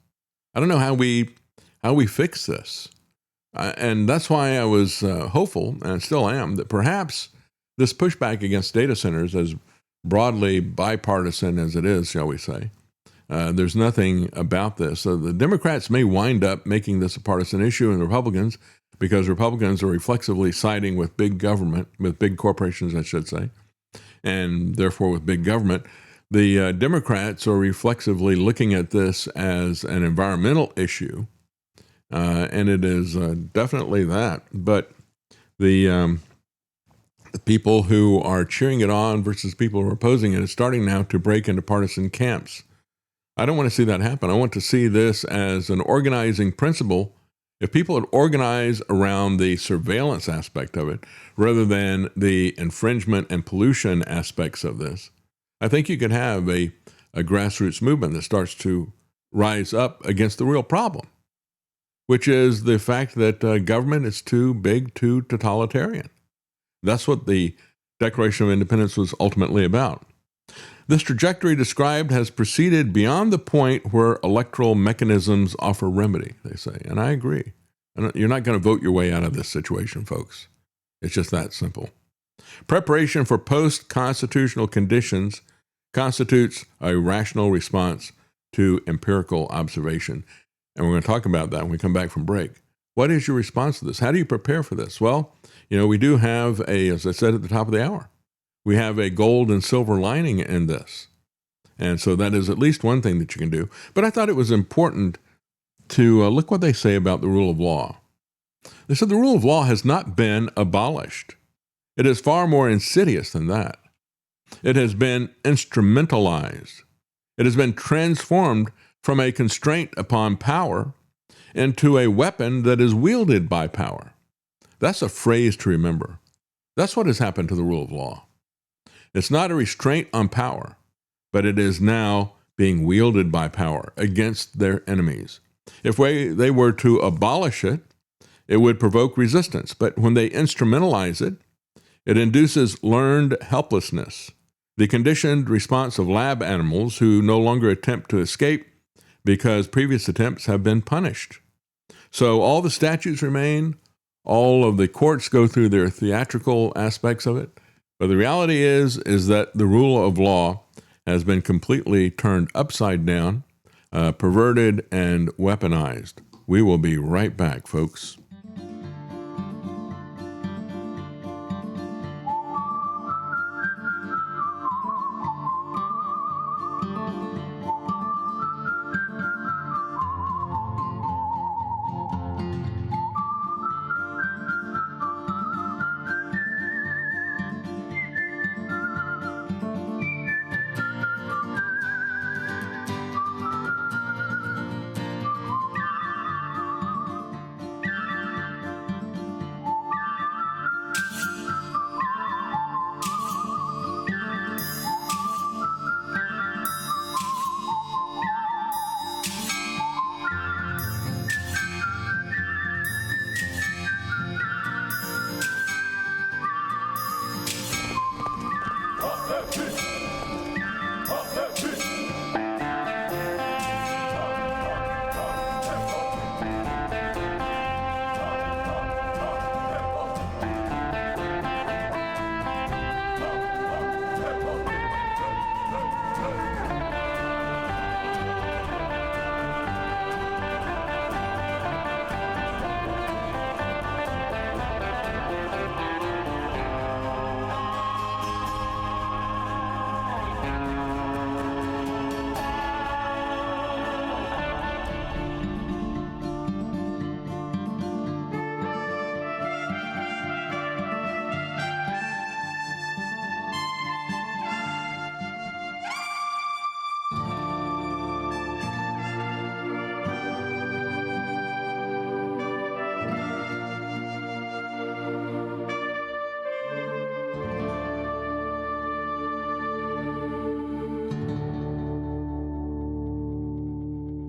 I don't know how we fix this. And that's why I was hopeful, and I still am, that perhaps this pushback against data centers, as broadly bipartisan as it is, shall we say, there's nothing about this. So the Democrats may wind up making this a partisan issue, and the Republicans, because Republicans are reflexively siding with big government, with big corporations, I should say, and therefore with big government. The Democrats are reflexively looking at this as an environmental issue, and it is definitely that. But the people who are cheering it on versus people who are opposing it is starting now to break into partisan camps. I don't want to see that happen. I want to see this as an organizing principle. If people would organize around the surveillance aspect of it rather than the infringement and pollution aspects of this, I think you could have a grassroots movement that starts to rise up against the real problem, which is the fact that government is too big, too totalitarian. That's what the Declaration of Independence was ultimately about. This trajectory described has proceeded beyond the point where electoral mechanisms offer remedy, they say. And I agree. You're not going to vote your way out of this situation, folks. It's just that simple. Preparation for post-constitutional conditions constitutes a rational response to empirical observation. And we're going to talk about that when we come back from break. What is your response to this? How do you prepare for this? Well, we do have as I said at the top of the hour, we have a gold and silver lining in this. And so that is at least one thing that you can do. But I thought it was important to look what they say about the rule of law. They said the rule of law has not been abolished. It is far more insidious than that. It has been instrumentalized. It has been transformed from a constraint upon power into a weapon that is wielded by power. That's a phrase to remember. That's what has happened to the rule of law. It's not a restraint on power, but it is now being wielded by power against their enemies. If they were to abolish it, it would provoke resistance. But when they instrumentalize it, it induces learned helplessness, the conditioned response of lab animals who no longer attempt to escape because previous attempts have been punished. So all the statutes remain, all of the courts go through their theatrical aspects of it, but the reality is that the rule of law has been completely turned upside down, perverted, and weaponized. We will be right back, folks.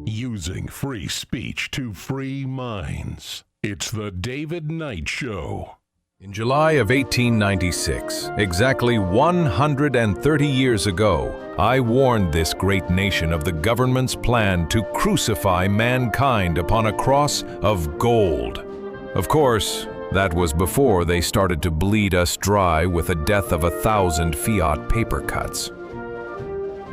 using free speech to free minds. It's the David Knight Show. In July of 1896, exactly 130 years ago, I warned this great nation of the government's plan to crucify mankind upon a cross of gold. Of course, that was before they started to bleed us dry with the death of 1,000 fiat paper cuts.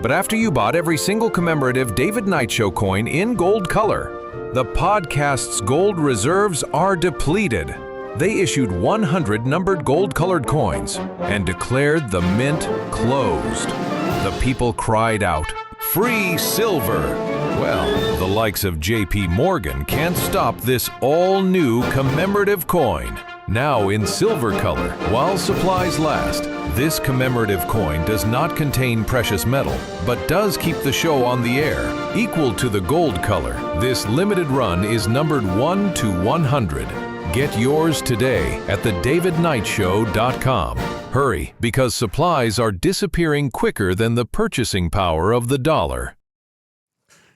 But after you bought every single commemorative David Knight Show coin in gold color, the podcast's gold reserves are depleted. They issued 100 numbered gold-colored coins and declared the mint closed. The people cried out, "Free silver!" Well, the likes of J.P. Morgan can't stop this all-new commemorative coin. Now in silver color, while supplies last, this commemorative coin does not contain precious metal, but does keep the show on the air. Equal to the gold color, this limited run is numbered 1 to 100. Get yours today at thedavidknightshow.com. Hurry, because supplies are disappearing quicker than the purchasing power of the dollar.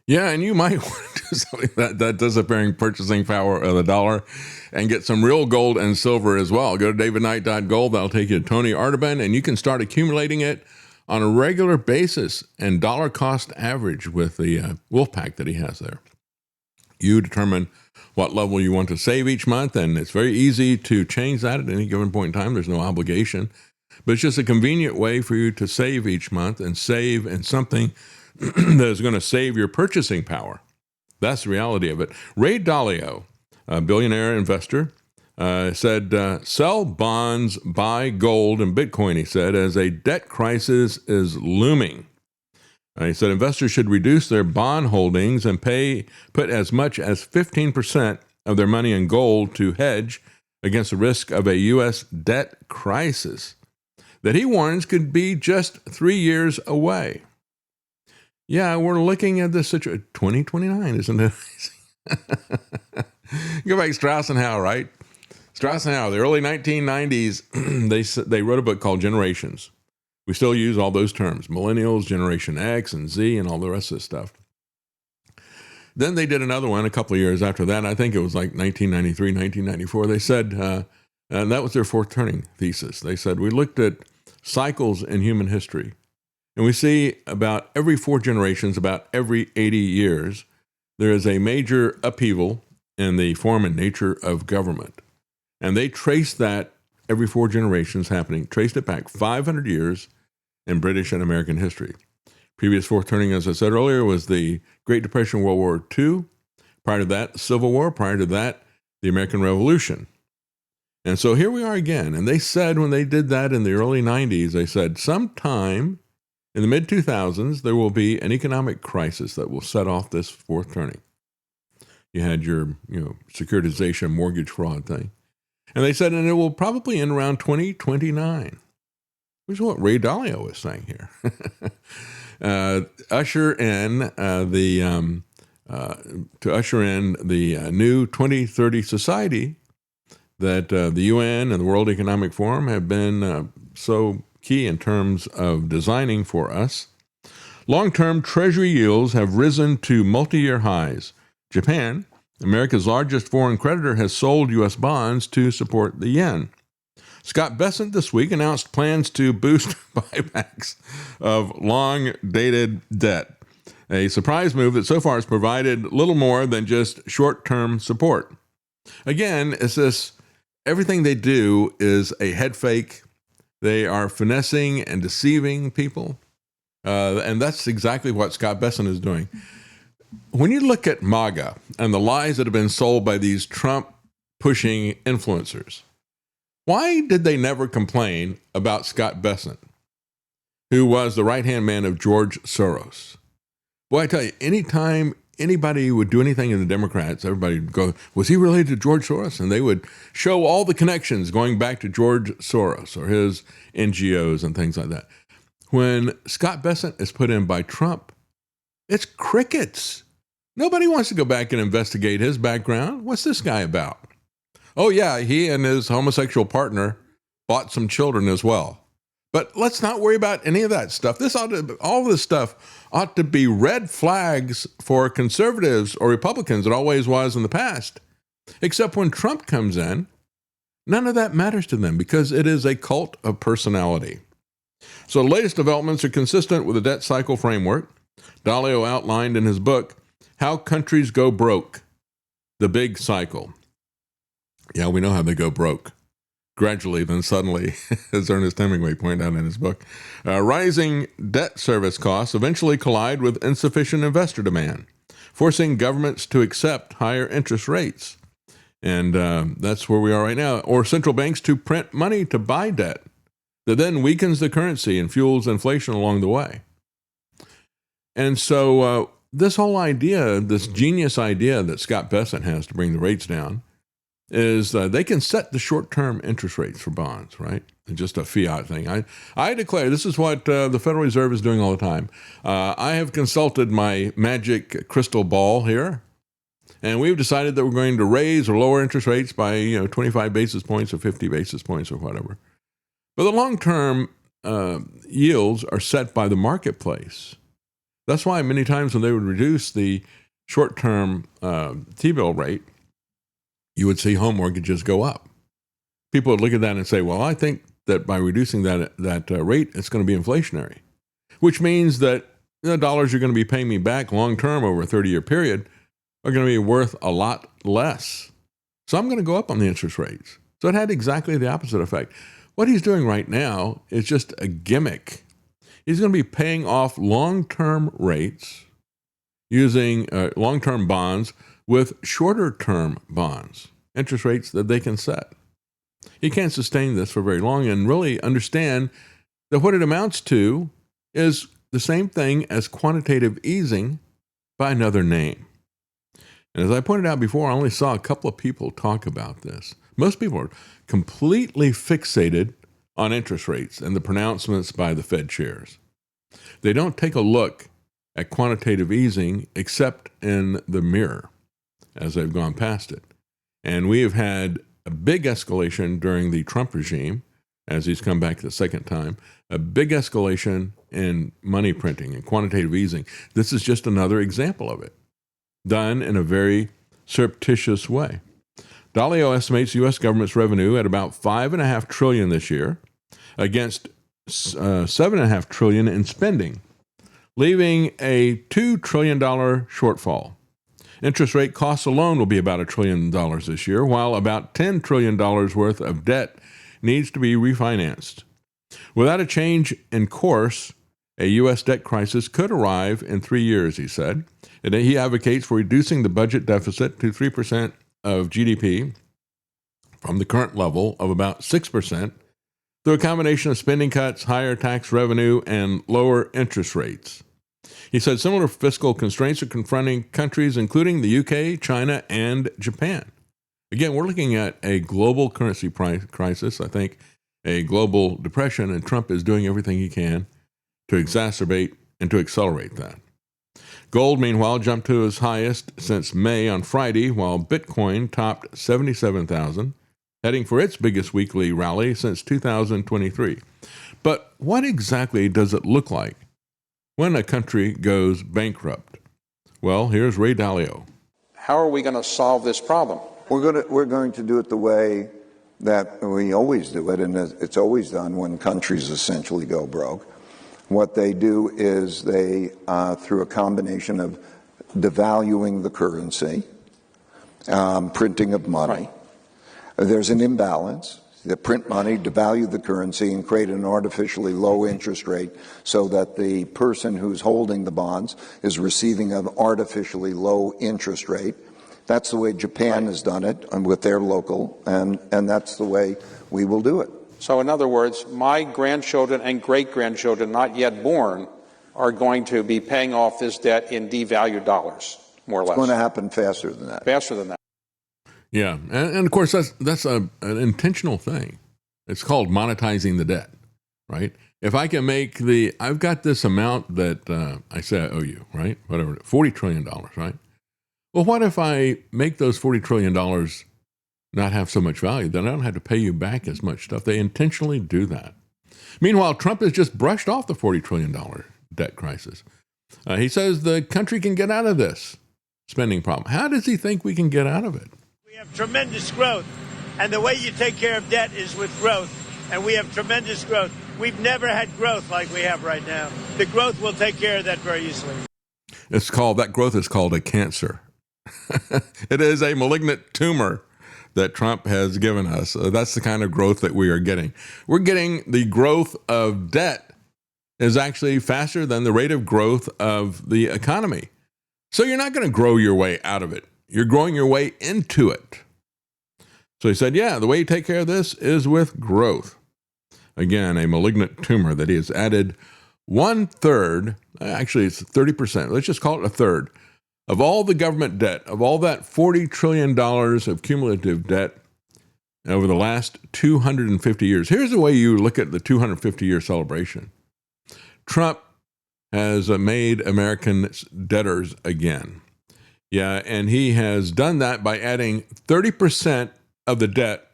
Yeah, and you might want to do something that disappearing purchasing power of the dollar and get some real gold and silver as well. Go to davidknight.gold. That'll take you to Tony Arterburn, and you can start accumulating it on a regular basis and dollar cost average with the wolf pack that he has there. You determine what level you want to save each month, and it's very easy to change that at any given point in time. There's no obligation, but it's just a convenient way for you to save each month and save in something that is going to save your purchasing power. That's the reality of it. Ray Dalio, a billionaire investor, said, sell bonds, buy gold and Bitcoin, he said, as a debt crisis is looming. He said investors should reduce their bond holdings and put as much as 15% of their money in gold to hedge against the risk of a U.S. debt crisis that he warns could be just 3 years away. Yeah, we're looking at this situation. 2029, isn't it? Go back to Strauss and Howe, right? Strauss and Howe, the early 1990s, they wrote a book called Generations. We still use all those terms, millennials, Generation X and Z, and all the rest of this stuff. Then they did another one a couple of years after that. I think it was like 1993, 1994. They said, and that was their fourth turning thesis. They said, we looked at cycles in human history, and we see about every 4 generations, about every 80 years, there is a major upheaval in the form and nature of government. And they traced that every 4 generations happening, traced it back 500 years in British and American history. Previous fourth turning, as I said earlier, was the Great Depression, World War II. Prior to that, Civil War. Prior to that, the American Revolution. And so here we are again. And they said when they did that in the early 90s, they said sometime in the mid-2000s, there will be an economic crisis that will set off this fourth turning. You had your securitization mortgage fraud thing. And they said, and it will probably end around 2029, which is what Ray Dalio was saying here. Usher in the new 2030 society that the UN and the World Economic Forum have been so key in terms of designing for us. Long-term treasury yields have risen to multi-year highs. Japan, America's largest foreign creditor, has sold U.S. bonds to support the yen. Scott Bessent this week announced plans to boost buybacks of long-dated debt, a surprise move that so far has provided little more than just short-term support. Again, it's this, everything they do is a head fake. They are finessing and deceiving people, and that's exactly what Scott Bessent is doing. When you look at MAGA and the lies that have been sold by these Trump-pushing influencers, why did they never complain about Scott Bessent, who was the right-hand man of George Soros? Boy, I tell you, anytime anybody would do anything in the Democrats, everybody would go, was he related to George Soros? And they would show all the connections going back to George Soros or his NGOs and things like that. When Scott Bessent is put in by Trump, it's crickets. Nobody wants to go back and investigate his background. What's this guy about? Oh, yeah, he and his homosexual partner bought some children as well. But let's not worry about any of that stuff. All this stuff ought to be red flags for conservatives or Republicans. It always was in the past. Except when Trump comes in, none of that matters to them because it is a cult of personality. So the latest developments are consistent with the debt cycle framework Dalio outlined in his book, How Countries Go Broke, The Big Cycle. Yeah, we know how they go broke. Gradually, then suddenly, as Ernest Hemingway pointed out in his book. Rising debt service costs eventually collide with insufficient investor demand, forcing governments to accept higher interest rates. And that's where we are right now. Or central banks to print money to buy debt that then weakens the currency and fuels inflation along the way. And so this whole idea, this genius idea that Scott Bessent has to bring the rates down, is they can set the short-term interest rates for bonds, right? Just a fiat thing. I declare, this is what the Federal Reserve is doing all the time. I have consulted my magic crystal ball here, and we've decided that we're going to raise or lower interest rates by 25 basis points or 50 basis points or whatever. But the long-term yields are set by the marketplace. That's why many times when they would reduce the short-term T-bill rate, you would see home mortgages go up. People would look at that and say, well, I think that by reducing that rate, it's going to be inflationary, which means that the dollars you're going to be paying me back long-term over a 30-year period are going to be worth a lot less. So I'm going to go up on the interest rates. So it had exactly the opposite effect. What he's doing right now is just a gimmick. He's going to be paying off long-term rates using long-term bonds with shorter-term bonds, interest rates that they can set. He can't sustain this for very long and really understand that what it amounts to is the same thing as quantitative easing by another name. And as I pointed out before, I only saw a couple of people talk about this. Most people are completely fixated on interest rates and the pronouncements by the Fed chairs. They don't take a look at quantitative easing except in the mirror as they've gone past it. And we have had a big escalation during the Trump regime, as he's come back the second time, a big escalation in money printing and quantitative easing. This is just another example of it, done in a very surreptitious way. Dalio estimates the U.S. government's revenue at about $5.5 trillion this year, against $7.5 trillion in spending, leaving a $2 trillion shortfall. Interest rate costs alone will be about $1 trillion this year, while about $10 trillion worth of debt needs to be refinanced. Without a change in course, a U.S. debt crisis could arrive in 3 years, he said. And he advocates for reducing the budget deficit to 3% of GDP from the current level of about 6% through a combination of spending cuts, higher tax revenue, and lower interest rates. He said similar fiscal constraints are confronting countries including the UK, China, and Japan. Again, we're looking at a global currency crisis, I think a global depression, and Trump is doing everything he can to exacerbate and to accelerate that. Gold, meanwhile, jumped to its highest since May on Friday, while Bitcoin topped 77,000, heading for its biggest weekly rally since 2023. But what exactly does it look like when a country goes bankrupt? Well, here's Ray Dalio. How are we going to solve this problem? We're going to do it the way that we always do it, and it's always done when countries essentially go broke. What they do is they, through a combination of devaluing the currency, printing of money, right. There's an imbalance. They print money, devalue the currency, and create an artificially low interest rate so that the person who's holding the bonds is receiving an artificially low interest rate. That's the way Japan has done it with their local, and that's the way we will do it. So in other words, my grandchildren and great-grandchildren not yet born are going to be paying off this debt in devalued dollars, more or less. It's going to happen faster than that. Faster than that. Yeah, and of course that's an intentional thing. It's called monetizing the debt, right? If I can make I've got this amount that I say I owe you, right? Whatever, $40 trillion, right? Well, what if I make those $40 trillion not have so much value? Then I don't have to pay you back as much stuff. They intentionally do that. Meanwhile, Trump has just brushed off the $40 trillion debt crisis. He says the country can get out of this spending problem. How does he think we can get out of it? We have tremendous growth, and the way you take care of debt is with growth, and we have tremendous growth. We've never had growth like we have right now. The growth will take care of that very easily. That growth is called a cancer. It is a malignant tumor that Trump has given us. That's the kind of growth that we are getting. We're getting the growth of debt is actually faster than the rate of growth of the economy. So you're not going to grow your way out of it. You're growing your way into it. So he said, yeah, the way you take care of this is with growth. Again, a malignant tumor that he has added 1/3, actually it's 30%, let's just call it 1/3, of all the government debt, of all that $40 trillion of cumulative debt over the last 250 years. Here's the way you look at the 250-year celebration. Trump has made Americans debtors again. Yeah, and he has done that by adding 30% of the debt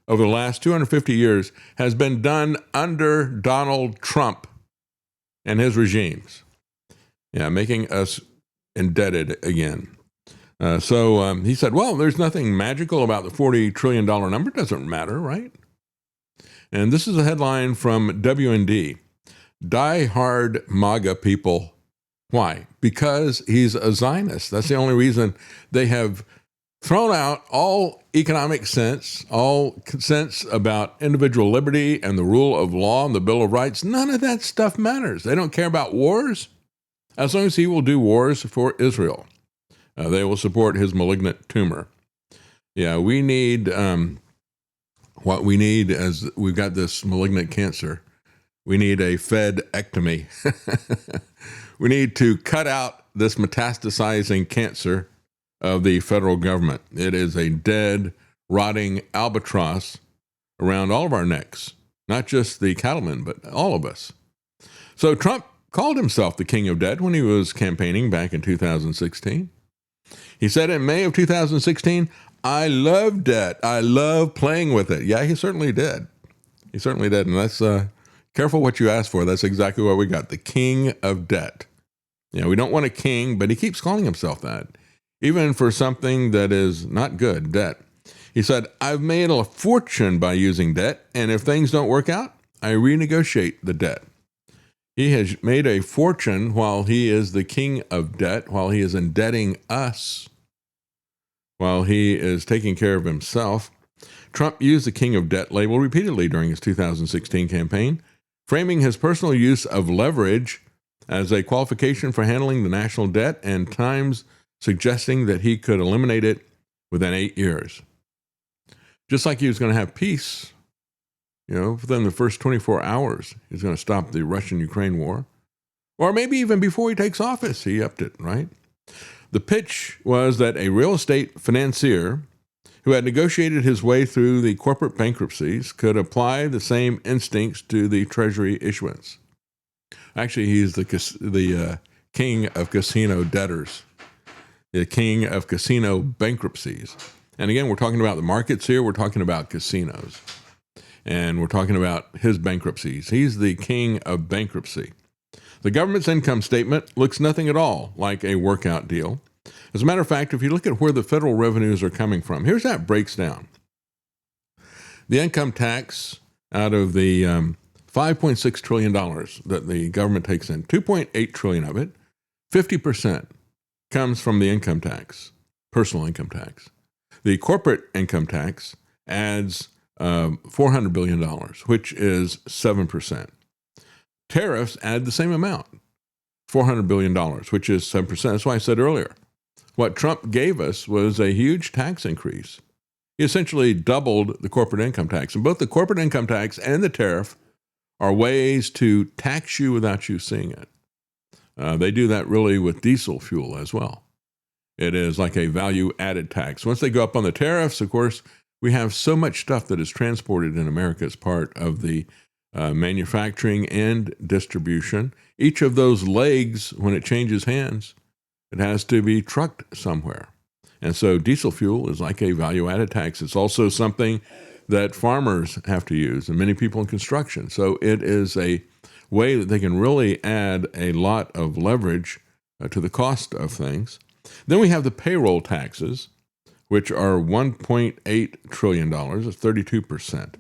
over the last 250 years has been done under Donald Trump and his regimes. Yeah, making us indebted again. So he said, well, there's nothing magical about the $40 trillion number. It doesn't matter, right? And this is a headline from WND. Die-hard MAGA people. Why? Because he's a Zionist. That's the only reason. They have thrown out all economic sense, all sense about individual liberty and the rule of law and the Bill of Rights. None of that stuff matters. They don't care about wars. As long as he will do wars for Israel, they will support his malignant tumor. Yeah, we need what we need as we've got this malignant cancer. We need a Fed-ectomy. We need to cut out this metastasizing cancer of the federal government. It is a dead, rotting albatross around all of our necks, not just the cattlemen, but all of us. So Trump called himself the king of debt when he was campaigning back in 2016. He said in May of 2016, I love debt. I love playing with it. Yeah, he certainly did. He certainly did. And that's careful what you ask for. That's exactly what we got, the king of debt. Yeah, we don't want a king, but he keeps calling himself that, even for something that is not good, debt. He said, I've made a fortune by using debt, and if things don't work out, I renegotiate the debt. He has made a fortune while he is the king of debt, while he is indebting us, while he is taking care of himself. Trump used the king of debt label repeatedly during his 2016 campaign, framing his personal use of leverage as a qualification for handling the national debt, and times suggesting that he could eliminate it within 8 years. Just like he was going to have peace, within the first 24 hours, he's going to stop the Russian-Ukraine war. Or maybe even before he takes office, he upped it, right? The pitch was that a real estate financier who had negotiated his way through the corporate bankruptcies could apply the same instincts to the Treasury issuance. Actually, he's the king of casino debtors, the king of casino bankruptcies. And again, we're talking about the markets here. We're talking about casinos. And we're talking about his bankruptcies. He's the king of bankruptcy. The government's income statement looks nothing at all like a workout deal. As a matter of fact, if you look at where the federal revenues are coming from, here's how it breaks down. The income tax out of the $5.6 trillion that the government takes in, $2.8 trillion of it, 50% comes from the income tax, personal income tax. The corporate income tax adds $400 billion, which is 7%. Tariffs add the same amount, $400 billion, which is 7%. That's why I said earlier, what Trump gave us was a huge tax increase. He essentially doubled the corporate income tax. And both the corporate income tax and the tariff are ways to tax you without you seeing it. They do that really with diesel fuel as well. It is like a value-added tax. Once they go up on the tariffs, of course, we have so much stuff that is transported in America as part of the manufacturing and distribution. Each of those legs, when it changes hands, it has to be trucked somewhere. And so diesel fuel is like a value-added tax. It's also something that farmers have to use and many people in construction. So it is a way that they can really add a lot of leverage to the cost of things. Then we have the payroll taxes, which are $1.8 trillion, that's 32%.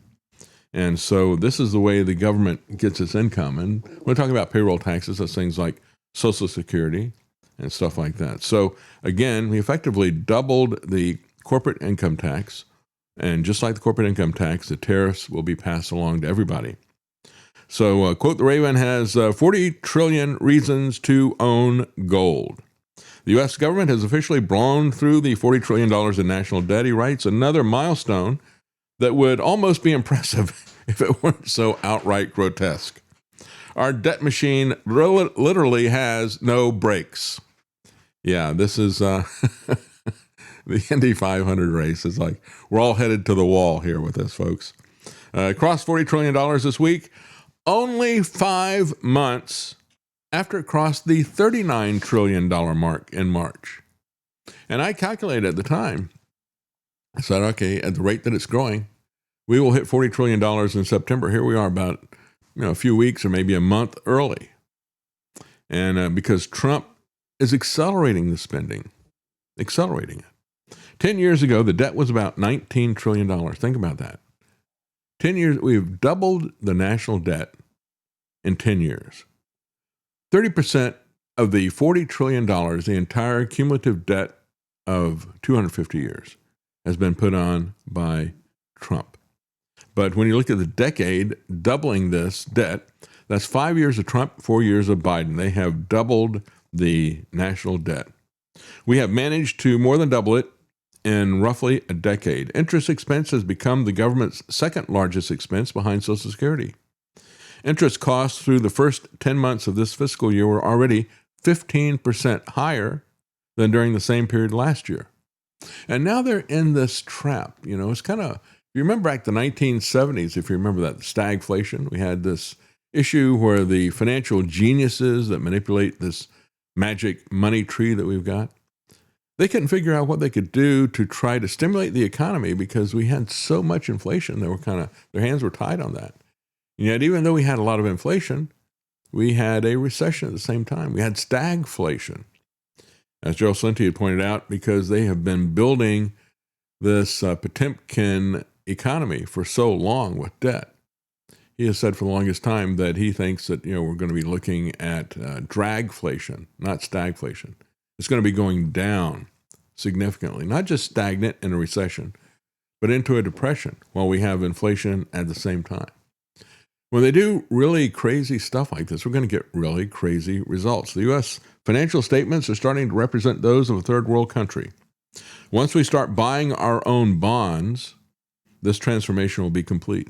And so this is the way the government gets its income. And when we're talking about payroll taxes, that's things like Social Security and stuff like that. So again, we effectively doubled the corporate income tax. And just like the corporate income tax, the tariffs will be passed along to everybody. So, quote, the Raven has 40 trillion reasons to own gold. The U.S. government has officially blown through the $40 trillion in national debt, he writes, another milestone that would almost be impressive if it weren't so outright grotesque. Our debt machine literally has no brakes. Yeah, this is the Indy 500 race. Is like we're all headed to the wall here with this, folks. Crossed $40 trillion this week, only 5 months after it crossed the $39 trillion mark in March. And I calculated at the time, I said, okay, at the rate that it's growing, we will hit $40 trillion in September. Here we are about a few weeks or maybe a month early. And because Trump is accelerating the spending, accelerating it. 10 years ago, the debt was about $19 trillion. Think about that. 10 years, we've doubled the national debt in 10 years. 30% of the $40 trillion, the entire cumulative debt of 250 years, has been put on by Trump. But when you look at the decade, doubling this debt, that's 5 years of Trump, 4 years of Biden. They have doubled the national debt. We have managed to more than double it in roughly a decade. Interest expense has become the government's second largest expense behind Social Security. Interest costs through the first 10 months of this fiscal year were already 15% higher than during the same period last year. And now they're in this trap. It's kind of, you remember back the 1970s, if you remember that, the stagflation, we had this issue where the financial geniuses that manipulate this magic money tree that we've got, they couldn't figure out what they could do to try to stimulate the economy because we had so much inflation. They were their hands were tied on that. And yet, even though we had a lot of inflation, we had a recession at the same time. We had stagflation, as Joe Salenti had pointed out, because they have been building this Potemkin economy for so long with debt. He has said for the longest time that he thinks that we're going to be looking at dragflation, not stagflation. It's going to be going down significantly, not just stagnant in a recession, but into a depression while we have inflation at the same time. When they do really crazy stuff like this, we're going to get really crazy results. The U.S. financial statements are starting to represent those of a third world country. Once we start buying our own bonds, this transformation will be complete.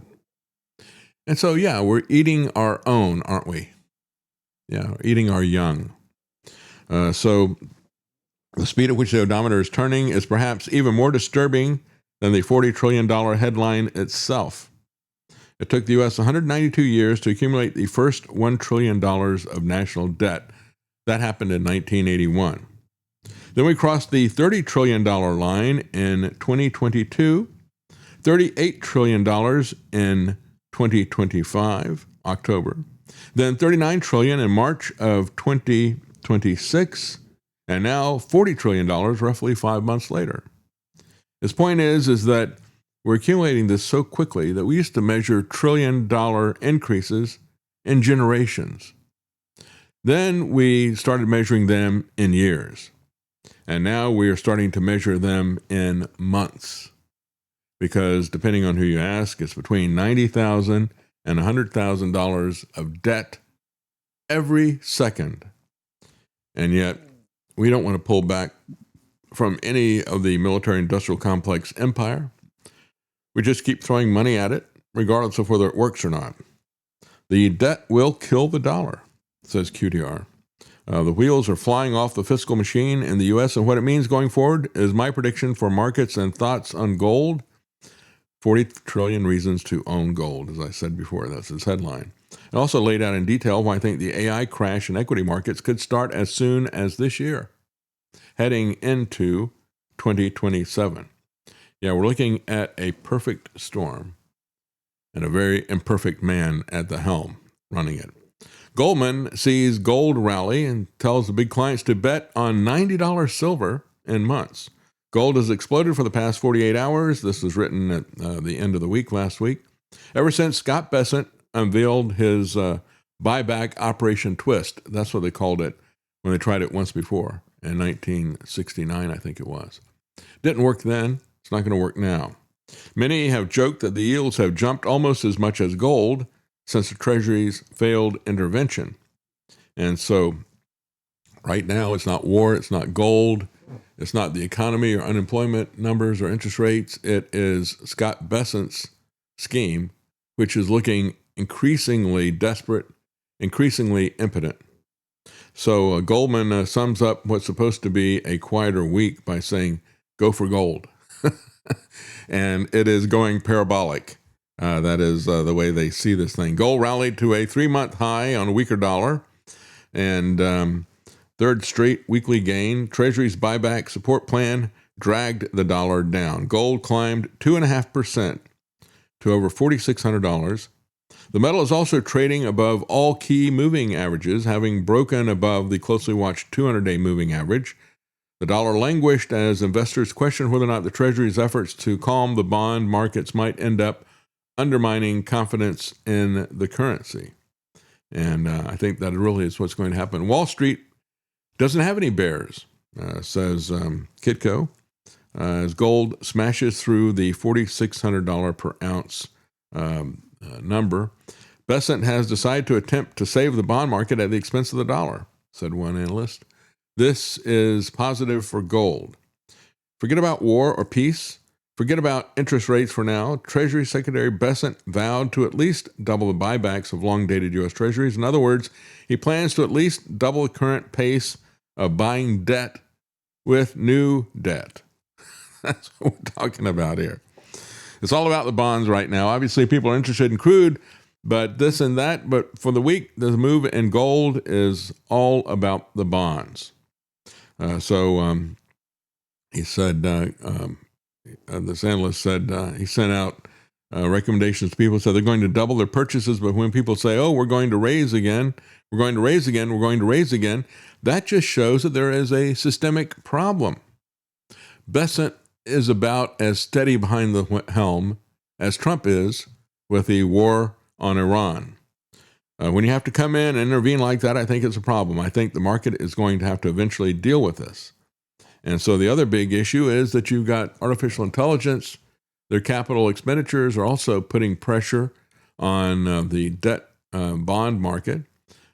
And so, we're eating our own, aren't we? Yeah, eating our young. So the speed at which the odometer is turning is perhaps even more disturbing than the $40 trillion headline itself. It took the U.S. 192 years to accumulate the first $1 trillion of national debt. That happened in 1981. Then we crossed the $30 trillion line in 2022, $38 trillion in 2025, October, then $39 trillion in March of 2026, and now $40 trillion roughly 5 months later. His point is that we're accumulating this so quickly that we used to measure trillion-dollar increases in generations. Then we started measuring them in years. And now we are starting to measure them in months. Because depending on who you ask, it's between $90,000 and $100,000 of debt every second. And yet, we don't want to pull back from any of the military-industrial complex empire. We just keep throwing money at it, regardless of whether it works or not. The debt will kill the dollar, says QTR. The wheels are flying off the fiscal machine in the U.S., and what it means going forward is my prediction for markets and thoughts on gold. 40 trillion reasons to own gold, as I said before. That's his headline. It also laid out in detail why I think the AI crash in equity markets could start as soon as this year, heading into 2027. Yeah, we're looking at a perfect storm and a very imperfect man at the helm running it. Goldman sees gold rally and tells the big clients to bet on $90 silver in months. Gold has exploded for the past 48 hours. This was written at the end of the week last week. Ever since Scott Bessent unveiled his buyback Operation Twist, that's what they called it when they tried it once before in 1969, I think it was. Didn't work then. It's not going to work now. Many have joked that the yields have jumped almost as much as gold since the Treasury's failed intervention. And so right now it's not war, it's not gold, it's not the economy or unemployment numbers or interest rates. It is Scott Bessent's scheme, which is looking increasingly desperate, increasingly impotent. So Goldman sums up what's supposed to be a quieter week by saying, go for gold. And it is going parabolic. That is the way they see this thing. Gold rallied to a 3-month high on a weaker dollar. And third straight weekly gain. Treasury's buyback support plan dragged the dollar down. Gold climbed 2.5% to over $4,600. The metal is also trading above all key moving averages, having broken above the closely watched 200-day moving average. The dollar languished as investors questioned whether or not the Treasury's efforts to calm the bond markets might end up undermining confidence in the currency. And I think that really is what's going to happen. Wall Street doesn't have any bears, says Kitco, as gold smashes through the $4,600 per ounce number. Bessent has decided to attempt to save the bond market at the expense of the dollar, said one analyst. This is positive for gold. Forget about war or peace. Forget about interest rates for now. Treasury Secretary Bessent vowed to at least double the buybacks of long-dated U.S. Treasuries. In other words, he plans to at least double the current pace of buying debt with new debt. That's what we're talking about here. It's all about the bonds right now. Obviously, people are interested in crude, but this and that. But for the week, the move in gold is all about the bonds. He said, this analyst said he sent out recommendations to people, said they're going to double their purchases. But when people say, oh, we're going to raise again, we're going to raise again, we're going to raise again, that just shows that there is a systemic problem. Bessent is about as steady behind the helm as Trump is with the war on Iran. When you have to come in and intervene like that, I think it's a problem. I think the market is going to have to eventually deal with this. And so the other big issue is that you've got artificial intelligence. Their capital expenditures are also putting pressure on the debt bond market.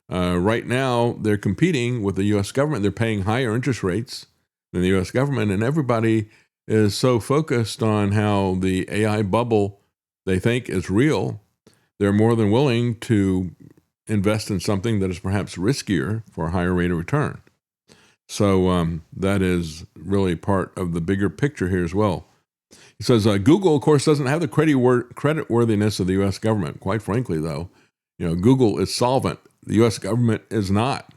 Right now, they're competing with the U.S. government. They're paying higher interest rates than the U.S. government, and everybody is so focused on how the AI bubble they think is real, they're more than willing to invest in something that is perhaps riskier for a higher rate of return. So that is really part of the bigger picture here as well. He says, Google, of course, doesn't have the creditworthiness of the U.S. government. Quite frankly, though, Google is solvent. The U.S. government is not,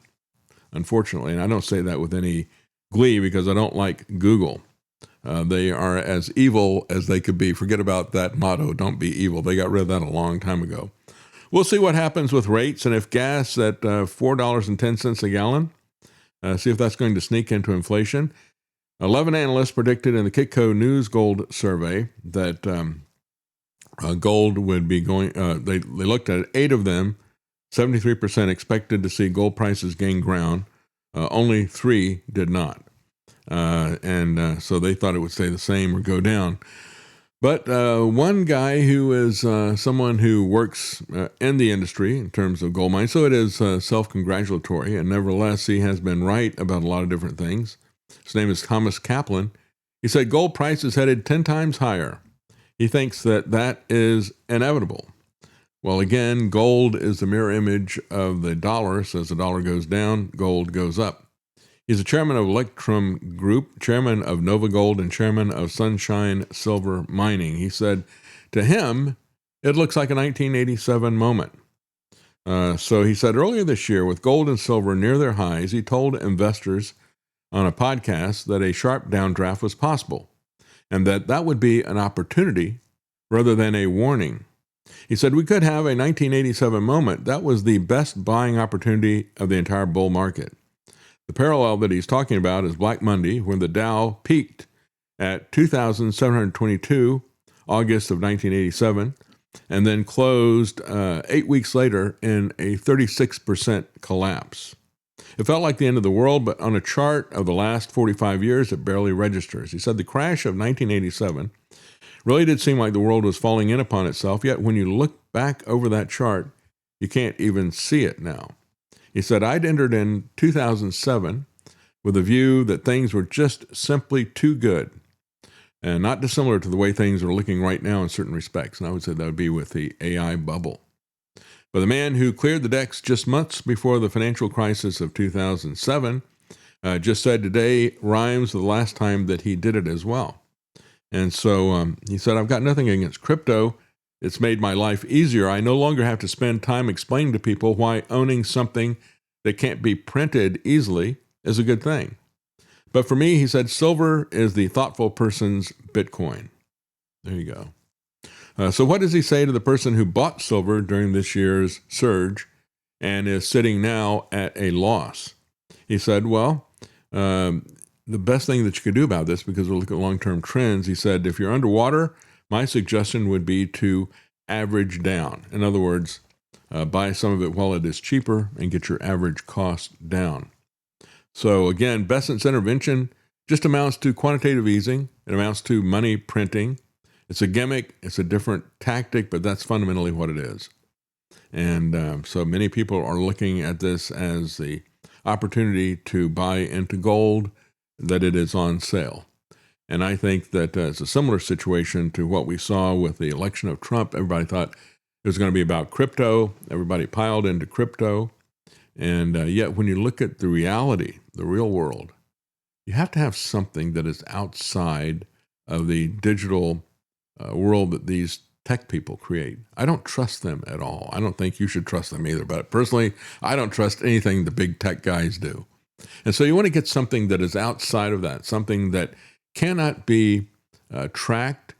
unfortunately. And I don't say that with any glee because I don't like Google. They are as evil as they could be. Forget about that motto, don't be evil. They got rid of that a long time ago. We'll see what happens with rates. And if gas at $4.10 a gallon, see if that's going to sneak into inflation. 11 analysts predicted in the Kitco News Gold survey that gold would be going, they looked at it, 8 of them, 73% expected to see gold prices gain ground. Only 3 did not. So they thought it would stay the same or go down. But one guy who is someone who works in the industry in terms of gold mining, so it is self-congratulatory, and nevertheless, he has been right about a lot of different things. His name is Thomas Kaplan. He said gold price is headed 10 times higher. He thinks that is inevitable. Well, again, gold is the mirror image of the dollar. So as the dollar goes down, gold goes up. He's the chairman of Electrum Group, chairman of Nova Gold, and chairman of Sunshine Silver Mining. He said, to him, it looks like a 1987 moment. So he said earlier this year, with gold and silver near their highs, he told investors on a podcast that a sharp downdraft was possible. and that would be an opportunity rather than a warning. He said we could have a 1987 moment. That was the best buying opportunity of the entire bull market. The parallel that he's talking about is Black Monday, when the Dow peaked at 2,722, August of 1987, and then closed 8 weeks later in a 36% collapse. It felt like the end of the world, but on a chart of the last 45 years, it barely registers. He said the crash of 1987 really did seem like the world was falling in upon itself, yet when you look back over that chart, you can't even see it now. He said, I'd entered in 2007 with a view that things were just simply too good, and not dissimilar to the way things are looking right now in certain respects. And I would say that would be with the AI bubble. But the man who cleared the decks just months before the financial crisis of 2007 just said today rhymes with the last time that he did it as well. And so he said, I've got nothing against crypto. It's made my life easier. I no longer have to spend time explaining to people why owning something that can't be printed easily is a good thing. But for me, he said, silver is the thoughtful person's Bitcoin. There you go. So what does he say to the person who bought silver during this year's surge and is sitting now at a loss? He said, well, the best thing that you could do about this, because we'll look at long-term trends, he said, if you're underwater, my suggestion would be to average down. In other words, buy some of it while it is cheaper and get your average cost down. So again, Besant's intervention just amounts to quantitative easing. It amounts to money printing. It's a gimmick. It's a different tactic, but that's fundamentally what it is. And so many people are looking at this as the opportunity to buy into gold, that it is on sale. And I think that it's a similar situation to what we saw with the election of Trump. Everybody thought it was going to be about crypto. Everybody piled into crypto. And yet when you look at the reality, the real world, you have to have something that is outside of the digital world that these tech people create. I don't trust them at all. I don't think you should trust them either. But personally, I don't trust anything the big tech guys do. And so you want to get something that is outside of that, something that cannot be tracked,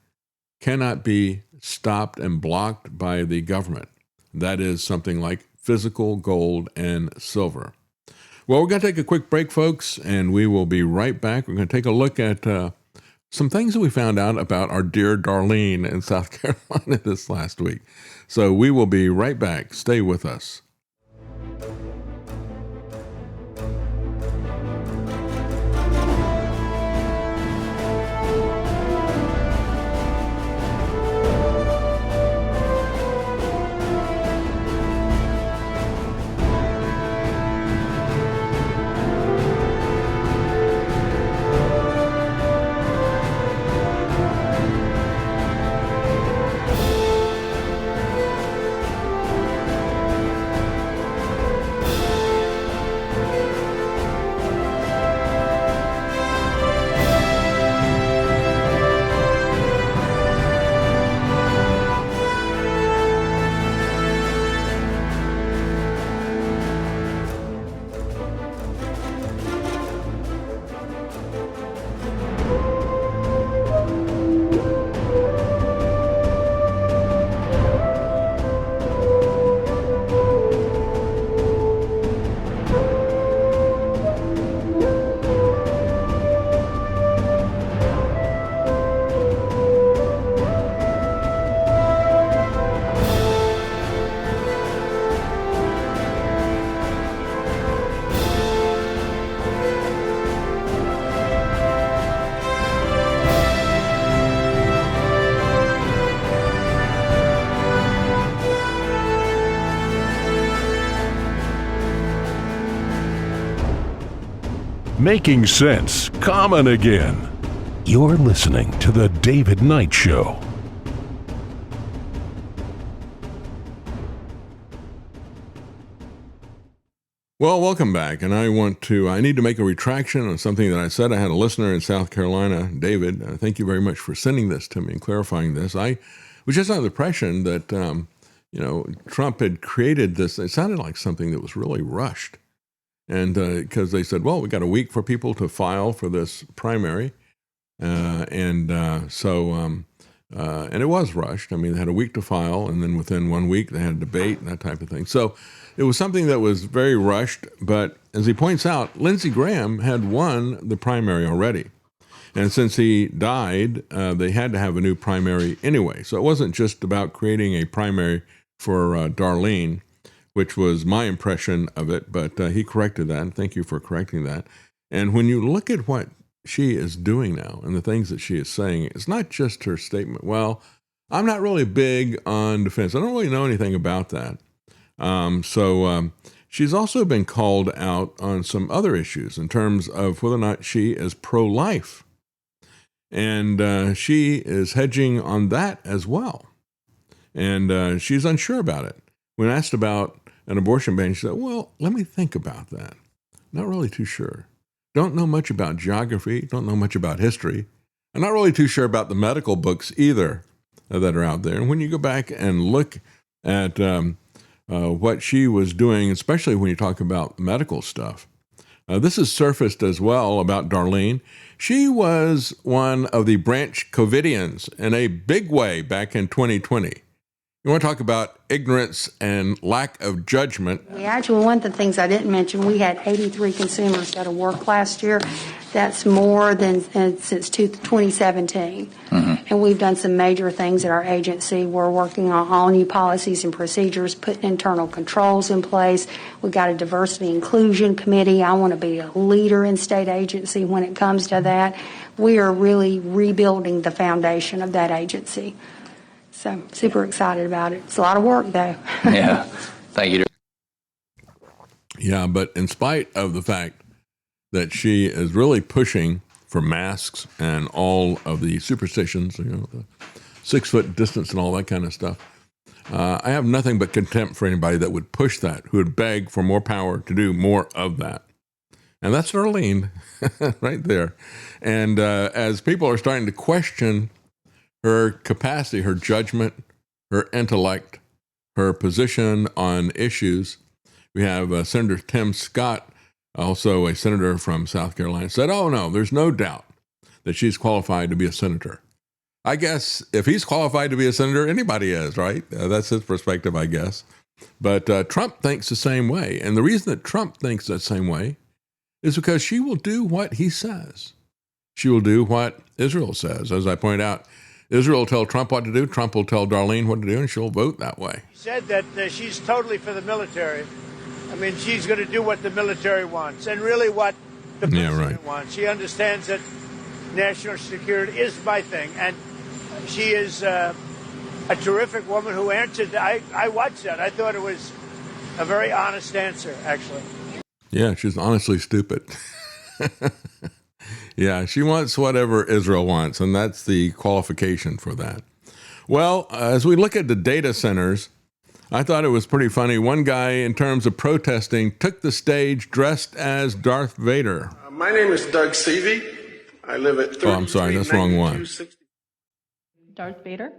cannot be stopped and blocked by the government. That is something like physical gold and silver. Well, we're going to take a quick break, folks, and we will be right back. We're going to take a look at some things that we found out about our dear Darlene in South Carolina this last week. So we will be right back. Stay with us. Making sense common again. You're listening to The David Knight Show. Well, welcome back. And I need to make a retraction on something that I said. I had a listener in South Carolina, David. Thank you very much for sending this to me and clarifying this. I was just under the impression that, Trump had created this. It sounded like something that was really rushed. And because they said, well, we got a week for people to file for this primary. And it was rushed. I mean, they had a week to file, and then within 1 week, they had a debate and that type of thing. So it was something that was very rushed. But as he points out, Lindsey Graham had won the primary already. And since he died, they had to have a new primary anyway. So it wasn't just about creating a primary for Darlene, which was my impression of it, but he corrected that, and thank you for correcting that. And when you look at what she is doing now and the things that she is saying, it's not just her statement, well, I'm not really big on defense. I don't really know anything about that. She's also been called out on some other issues in terms of whether or not she is pro-life. And she is hedging on that as well. And she's unsure about it. When asked about an abortion ban, she said, well, let me think about that. Not really too sure. Don't know much about geography. Don't know much about history. I'm not really too sure about the medical books either that are out there. And when you go back and look at what she was doing, especially when you talk about medical stuff, this has surfaced as well about Darlene. She was one of the Branch Covidians in a big way back in 2020. You want to talk about ignorance and lack of judgment. One of the things I didn't mention, we had 83 consumers go to work last year. That's more than since 2017. Mm-hmm. And we've done some major things at our agency. We're working on all new policies and procedures, putting internal controls in place. We've got a diversity inclusion committee. I want to be a leader in state agency when it comes to that. We are really rebuilding the foundation of that agency. So super excited about it. It's a lot of work, though. Yeah. Thank you. Yeah, but in spite of the fact that she is really pushing for masks and all of the superstitions, the 6 foot distance and all that kind of stuff, I have nothing but contempt for anybody that would push that, who would beg for more power to do more of that. And that's Darlene right there. And as people are starting to question her capacity, her judgment, her intellect, her position on issues. We have Senator Tim Scott, also a senator from South Carolina, said, oh, no, there's no doubt that she's qualified to be a senator. I guess if he's qualified to be a senator, anybody is, right? That's his perspective, I guess. But Trump thinks the same way. And the reason that Trump thinks that same way is because she will do what he says. She will do what Israel says. As I point out, Israel will tell Trump what to do. Trump will tell Darlene what to do, and she'll vote that way. She said that she's totally for the military. I mean, she's going to do what the military wants and really what the president wants. She understands that national security is my thing. And she is a terrific woman who answered. I watched that. I thought it was a very honest answer, actually. Yeah, she's honestly stupid. Yeah, she wants whatever Israel wants, and that's the qualification for that. Well, as we look at the data centers, I thought it was pretty funny. One guy, in terms of protesting, took the stage dressed as Darth Vader. My name is Doug Seavey. I live at 30. Oh, I'm sorry, that's the wrong one. Darth Vader?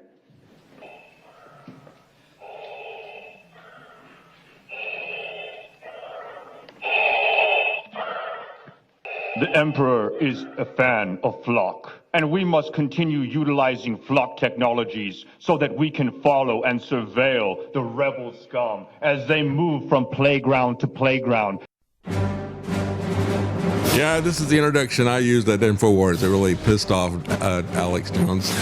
The Emperor is a fan of Flock, and we must continue utilizing Flock technologies so that we can follow and surveil the rebel scum as they move from playground to playground. Yeah, this is the introduction I used at InfoWars. It really pissed off Alex Jones.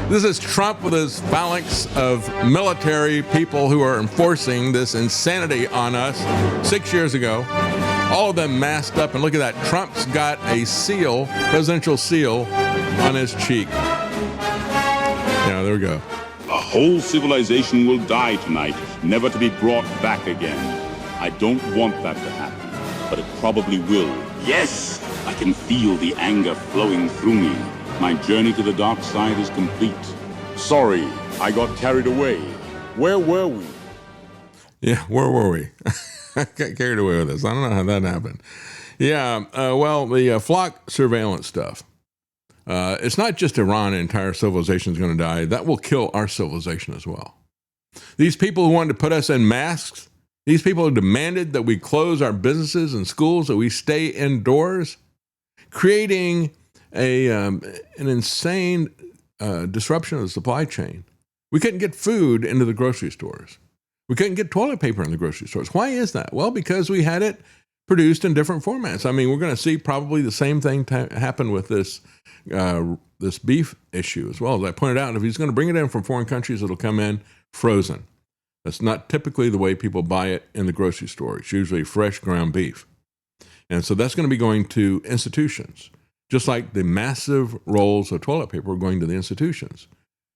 This is Trump with his phalanx of military people who are enforcing this insanity on us 6 years ago. All of them masked up, and look at that. Trump's got a seal, presidential seal, on his cheek. Yeah, there we go. A whole civilization will die tonight, never to be brought back again. I don't want that to happen, but it probably will. Yes, I can feel the anger flowing through me. My journey to the dark side is complete. Sorry, I got carried away. Where were we? Yeah, where were we? Got carried away with this. I don't know how that happened. Yeah, well, the Flock surveillance stuff. It's not just Iran, an entire civilization is going to die. That will kill our civilization as well. These people who wanted to put us in masks, these people who demanded that we close our businesses and schools, that we stay indoors, creating an insane disruption of the supply chain. We couldn't get food into the grocery stores. We couldn't get toilet paper in the grocery stores. Why is that? Well, because we had it produced in different formats. I mean, we're going to see probably the same thing happen with this beef issue as well. As I pointed out, if he's going to bring it in from foreign countries, it'll come in frozen. That's not typically the way people buy it in the grocery store. It's usually fresh ground beef. And so that's going to be going to institutions, just like the massive rolls of toilet paper are going to the institutions.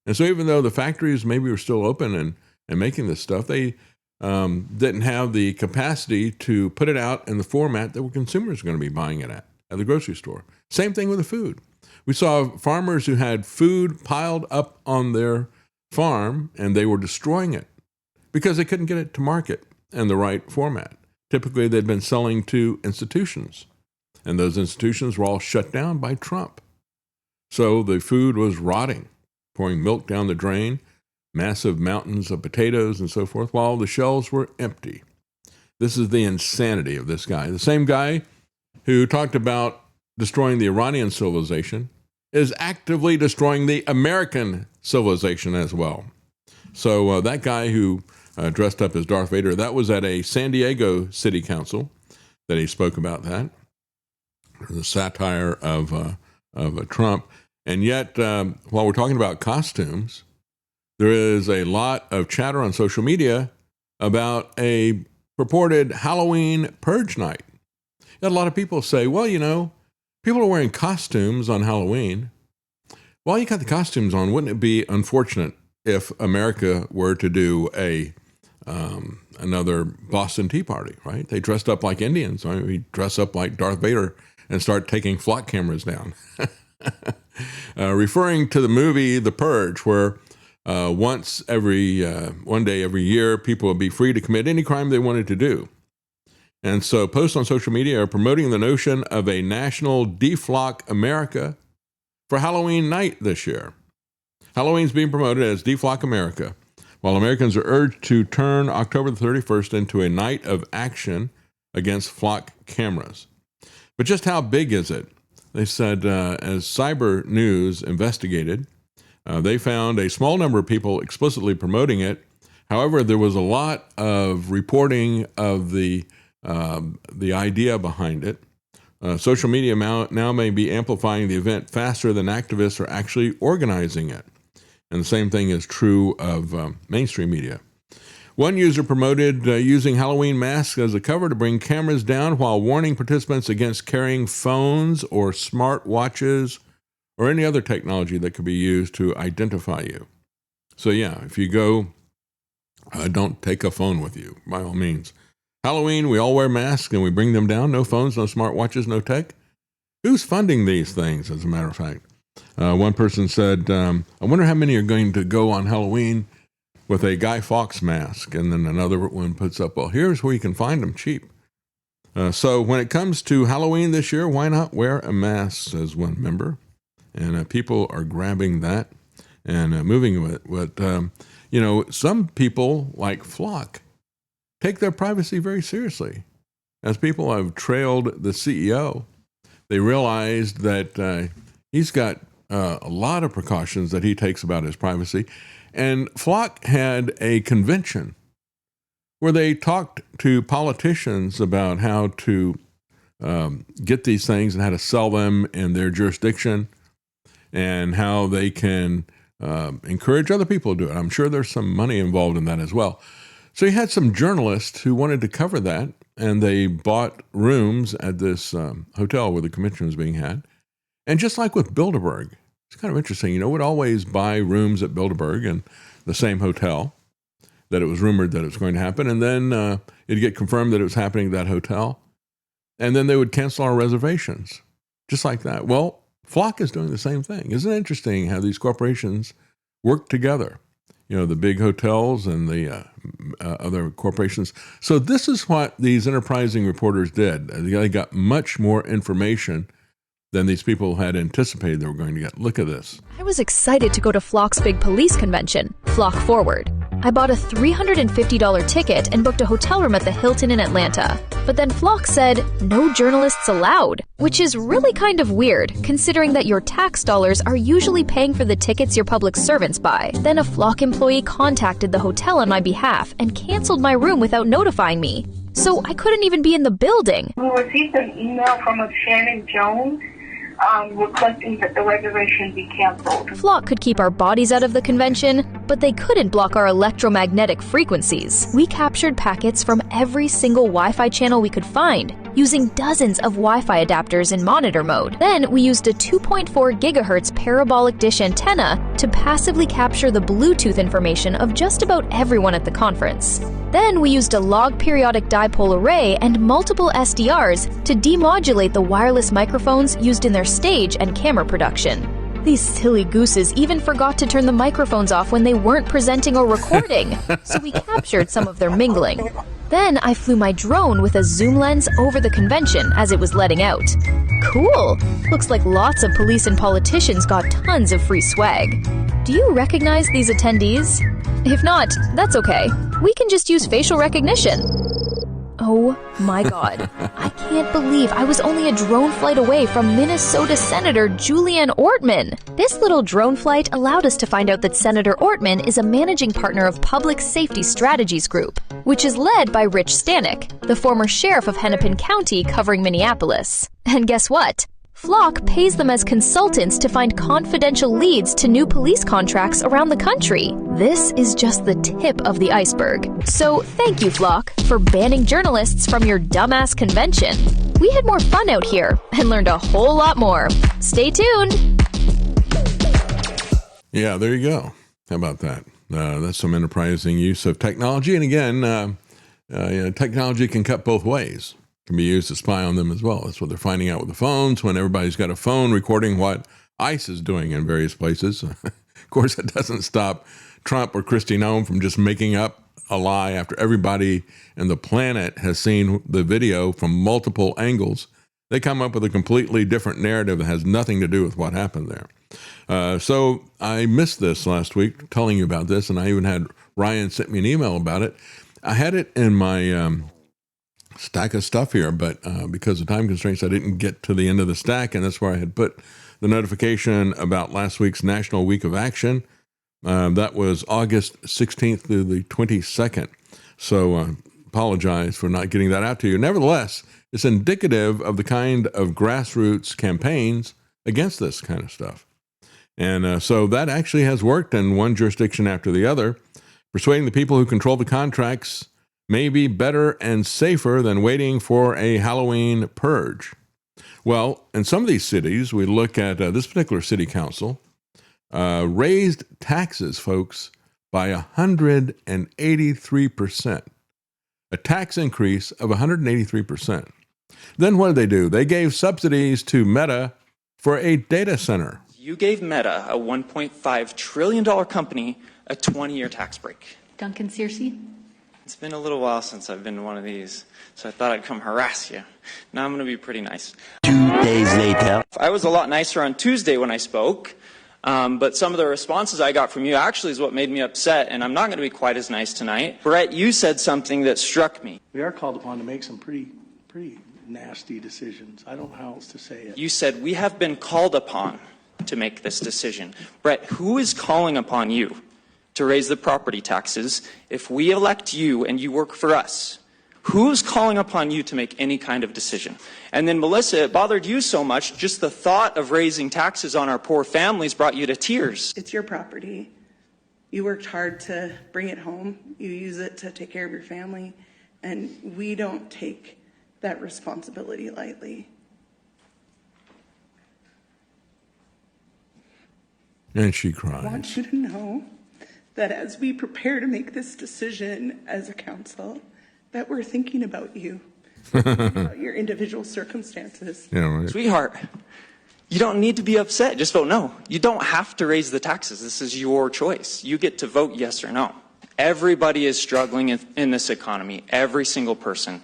And so even though the factories maybe were still open and making this stuff, they didn't have the capacity to put it out in the format that consumers are going to be buying it at the grocery store. Same thing with the food. We saw farmers who had food piled up on their farm, and they were destroying it because they couldn't get it to market in the right format. Typically, they'd been selling to institutions, and those institutions were all shut down by Trump. So the food was rotting, pouring milk down the drain, massive mountains of potatoes and so forth, while the shelves were empty. This is the insanity of this guy. The same guy who talked about destroying the Iranian civilization is actively destroying the American civilization as well. So that guy who dressed up as Darth Vader, that was at a San Diego city council that he spoke about that, the satire of Trump. And yet, while we're talking about costumes, there is a lot of chatter on social media about a purported Halloween purge night. A lot of people say, well, you know, people are wearing costumes on Halloween. While you got the costumes on, wouldn't it be unfortunate if America were to do another Boston Tea Party, right? They dressed up like Indians. I mean, we dress up like Darth Vader and start taking flock cameras down. Referring to the movie The Purge, where one day every year, people would be free to commit any crime they wanted to do. And so posts on social media are promoting the notion of a national Deflock America for Halloween night this year. Halloween's being promoted as Deflock America, while Americans are urged to turn October the 31st into a night of action against flock cameras. But just how big is it? They said, as Cyber News investigated, they found a small number of people explicitly promoting it. However, there was a lot of reporting of the idea behind it. Social media now may be amplifying the event faster than activists are actually organizing it. And the same thing is true of mainstream media. One user promoted using Halloween masks as a cover to bring cameras down while warning participants against carrying phones or smart watches or any other technology that could be used to identify you. So yeah, if you go, don't take a phone with you, by all means. Halloween, we all wear masks and we bring them down. No phones, no smart watches, no tech. Who's funding these things, as a matter of fact? One person said, I wonder how many are going to go on Halloween with a Guy Fawkes mask. And then another one puts up, well, here's where you can find them cheap. So when it comes to Halloween this year, why not wear a mask, says one member. And people are grabbing that and moving with it. But, some people, like Flock, take their privacy very seriously. As people have trailed the CEO, they realized that he's got a lot of precautions that he takes about his privacy. And Flock had a convention where they talked to politicians about how to get these things and how to sell them in their jurisdiction and how they can encourage other people to do it. I'm sure there's some money involved in that as well. So he had some journalists who wanted to cover that, and they bought rooms at this hotel where the convention was being had. And just like with Bilderberg, it's kind of interesting. We'd always buy rooms at Bilderberg and the same hotel that it was rumored that it was going to happen. And then it'd get confirmed that it was happening at that hotel. And then they would cancel our reservations, just like that. Well, Flock is doing the same thing. Isn't it interesting how these corporations work together? The big hotels and the other corporations. So this is what these enterprising reporters did. They got much more information than these people had anticipated they were going to get. Look at this. I was excited to go to Flock's big police convention, Flock Forward. I bought a $350 ticket and booked a hotel room at the Hilton in Atlanta. But then Flock said, no journalists allowed, which is really kind of weird, considering that your tax dollars are usually paying for the tickets your public servants buy. Then a Flock employee contacted the hotel on my behalf and canceled my room without notifying me. So I couldn't even be in the building. We received an email from a Shannon Jones requesting that the reservation be canceled. Flock could keep our bodies out of the convention, but they couldn't block our electromagnetic frequencies. We captured packets from every single Wi-Fi channel we could find, using dozens of Wi-Fi adapters in monitor mode. Then we used a 2.4 gigahertz parabolic dish antenna to passively capture the Bluetooth information of just about everyone at the conference. Then we used a log periodic dipole array and multiple SDRs to demodulate the wireless microphones used in their stage and camera production. These silly gooses even forgot to turn the microphones off when they weren't presenting or recording, so we captured some of their mingling. Then I flew my drone with a zoom lens over the convention as it was letting out. Cool! Looks like lots of police and politicians got tons of free swag. Do you recognize these attendees? If not, that's okay. We can just use facial recognition. Oh my god. I can't believe I was only a drone flight away from Minnesota Senator Julianne Ortman. This little drone flight allowed us to find out that Senator Ortman is a managing partner of Public Safety Strategies Group, which is led by Rich Stanek, the former sheriff of Hennepin County covering Minneapolis. And guess what? Flock pays them as consultants to find confidential leads to new police contracts around the country. This is just the tip of the iceberg. So thank you, Flock, for banning journalists from your dumbass convention. We had more fun out here and learned a whole lot more. Stay tuned. Yeah, there you go. How about that? That's some enterprising use of technology. And again, technology can cut both ways. Can be used to spy on them as well. That's what they're finding out with the phones, when everybody's got a phone recording what ICE is doing in various places. Of course, that doesn't stop Trump or Kristi Noem from just making up a lie after everybody in the planet has seen the video from multiple angles. They come up with a completely different narrative that has nothing to do with what happened there. So I missed this last week, telling you about this, and I even had Ryan sent me an email about it. I had it in my stack of stuff here, but because of time constraints, I didn't get to the end of the stack, and that's where I had put the notification about last week's National Week of Action. That was August 16th through the 22nd. So apologize for not getting that out to you. Nevertheless, it's indicative of the kind of grassroots campaigns against this kind of stuff. And so that actually has worked in one jurisdiction after the other, persuading the people who control the contracts may be better and safer than waiting for a Halloween purge. Well, in some of these cities, we look at this particular city council, raised taxes, folks, by 183%. A tax increase of 183%. Then what did they do? They gave subsidies to Meta for a data center. You gave Meta, a $1.5 trillion company, a 20-year tax break. Duncan Searcy? It's been a little while since I've been to one of these, so I thought I'd come harass you. Now I'm going to be pretty nice. 2 days later. I was a lot nicer on Tuesday when I spoke, but some of the responses I got from you actually is what made me upset, and I'm not going to be quite as nice tonight. Brett, you said something that struck me. We are called upon to make some pretty nasty decisions. I don't know how else to say it. You said, we have been called upon to make this decision. Brett, who is calling upon you to raise the property taxes if we elect you and you work for us? Who's calling upon you to make any kind of decision? And then, Melissa, it bothered you so much, just the thought of raising taxes on our poor families brought you to tears. It's your property. You worked hard to bring it home. You use it to take care of your family. And we don't take that responsibility lightly. And she cried. I want you to know that as we prepare to make this decision as a council, that we're thinking about you, about your individual circumstances. Yeah, right. Sweetheart, you don't need to be upset. Just vote no. You don't have to raise the taxes. This is your choice. You get to vote yes or no. Everybody is struggling in this economy, every single person.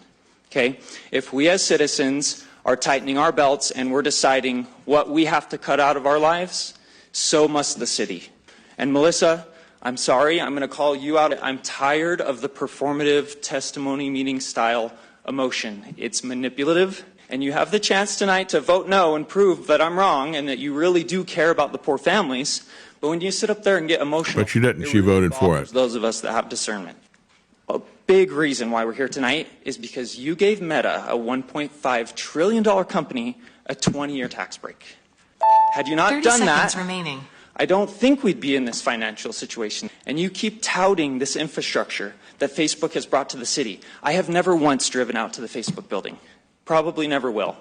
Okay? If we as citizens are tightening our belts and we're deciding what we have to cut out of our lives, so must the city. And Melissa, I'm sorry, I'm going to call you out. I'm tired of the performative testimony meeting style emotion. It's manipulative, and you have the chance tonight to vote no and prove that I'm wrong and that you really do care about the poor families. But when you sit up there and get emotional, But she didn't. She voted for it. Those of us that have discernment. A big reason why we're here tonight is because you gave Meta, a $1.5 trillion company, a 20-year tax break. Had you not 30 done seconds that, remaining. I don't think we'd be in this financial situation. And you keep touting this infrastructure that Facebook has brought to the city. I have never once driven out to the Facebook building. Probably never will.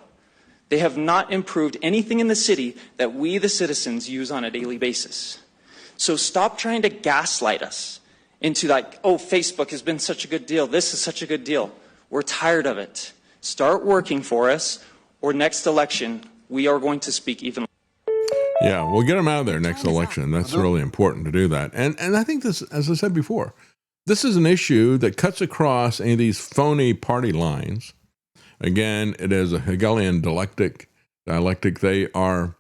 They have not improved anything in the city that we, the citizens, use on a daily basis. So stop trying to gaslight us into like, oh, Facebook has been such a good deal. This is such a good deal. We're tired of it. Start working for us, or next election, we are going to speak even. Yeah, we'll get them out of there next election. That's really important to do that. And I think this, as I said before, this is an issue that cuts across any of these phony party lines. Again, it is a Hegelian dialectic. They are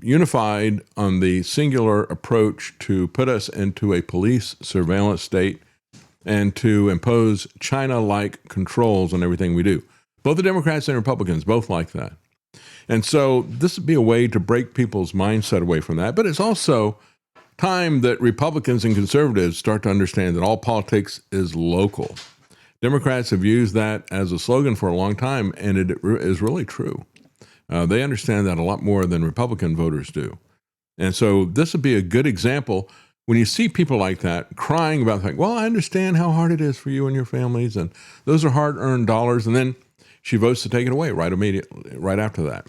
unified on the singular approach to put us into a police surveillance state and to impose China-like controls on everything we do. Both the Democrats and Republicans both like that. And so this would be a way to break people's mindset away from that. But it's also time that Republicans and conservatives start to understand that all politics is local. Democrats have used that as a slogan for a long time, and it is really true. They understand that a lot more than Republican voters do. And so this would be a good example when you see people like that crying about, like, well, I understand how hard it is for you and your families, and those are hard-earned dollars. And then she votes to take it away right after that.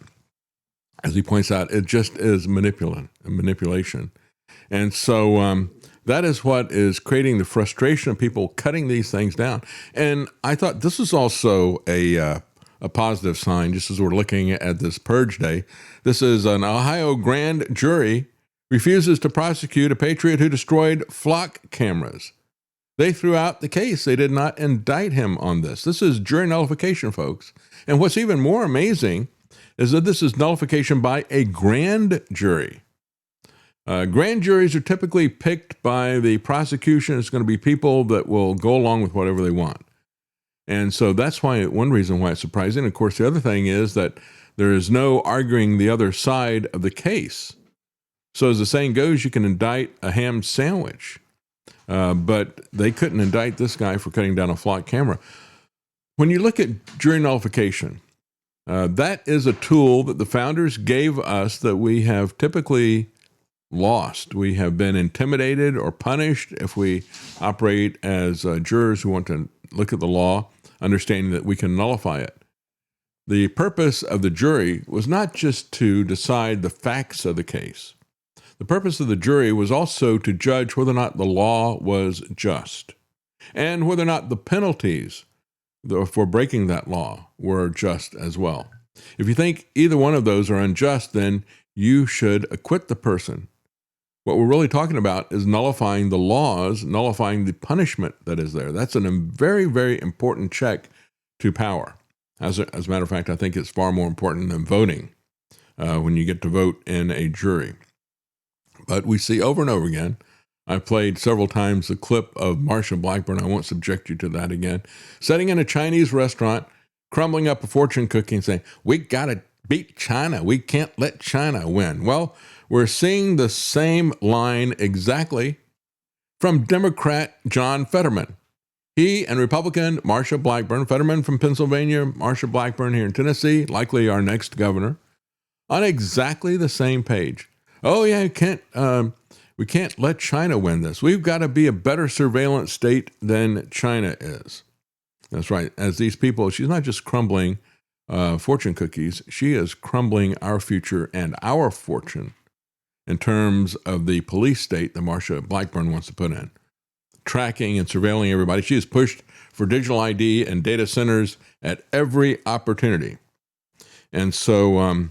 As he points out, it just is manipulation. And so that is what is creating the frustration of people cutting these things down. And I thought this is also a positive sign, just as we're looking at this Purge Day. This is an Ohio grand jury refuses to prosecute a patriot who destroyed flock cameras. They threw out the case. They did not indict him on this. This is jury nullification, folks. And what's even more amazing is that this is nullification by a grand jury. Grand juries are typically picked by the prosecution. It's going to be people that will go along with whatever they want. And so that's why one reason why it's surprising. Of course, the other thing is that there is no arguing the other side of the case. So as the saying goes, you can indict a ham sandwich. But they couldn't indict this guy for cutting down a flock camera. When you look at jury nullification, that is a tool that the founders gave us that we have typically lost. We have been intimidated or punished if we operate as jurors who want to look at the law, understanding that we can nullify it. The purpose of the jury was not just to decide the facts of the case. The purpose of the jury was also to judge whether or not the law was just and whether or not the penalties for breaking that law were just as well. If you think either one of those are unjust, then you should acquit the person. What we're really talking about is nullifying the laws, nullifying the punishment that is there. That's a very, very important check to power. As a matter of fact, I think it's far more important than voting when you get to vote in a jury. But we see over and over again, I played several times the clip of Marsha Blackburn. I won't subject you to that again. Sitting in a Chinese restaurant, crumbling up a fortune cookie and saying, we got to beat China. We can't let China win. Well, we're seeing the same line exactly from Democrat John Fetterman. He and Republican Marsha Blackburn, Fetterman from Pennsylvania, Marsha Blackburn here in Tennessee, likely our next governor, on exactly the same page. Oh, yeah, we can't let China win this. We've got to be a better surveillance state than China is. That's right. As these people, she's not just crumbling fortune cookies. She is crumbling our future and our fortune in terms of the police state that Marsha Blackburn wants to put in. Tracking and surveilling everybody. She has pushed for digital ID and data centers at every opportunity. And so,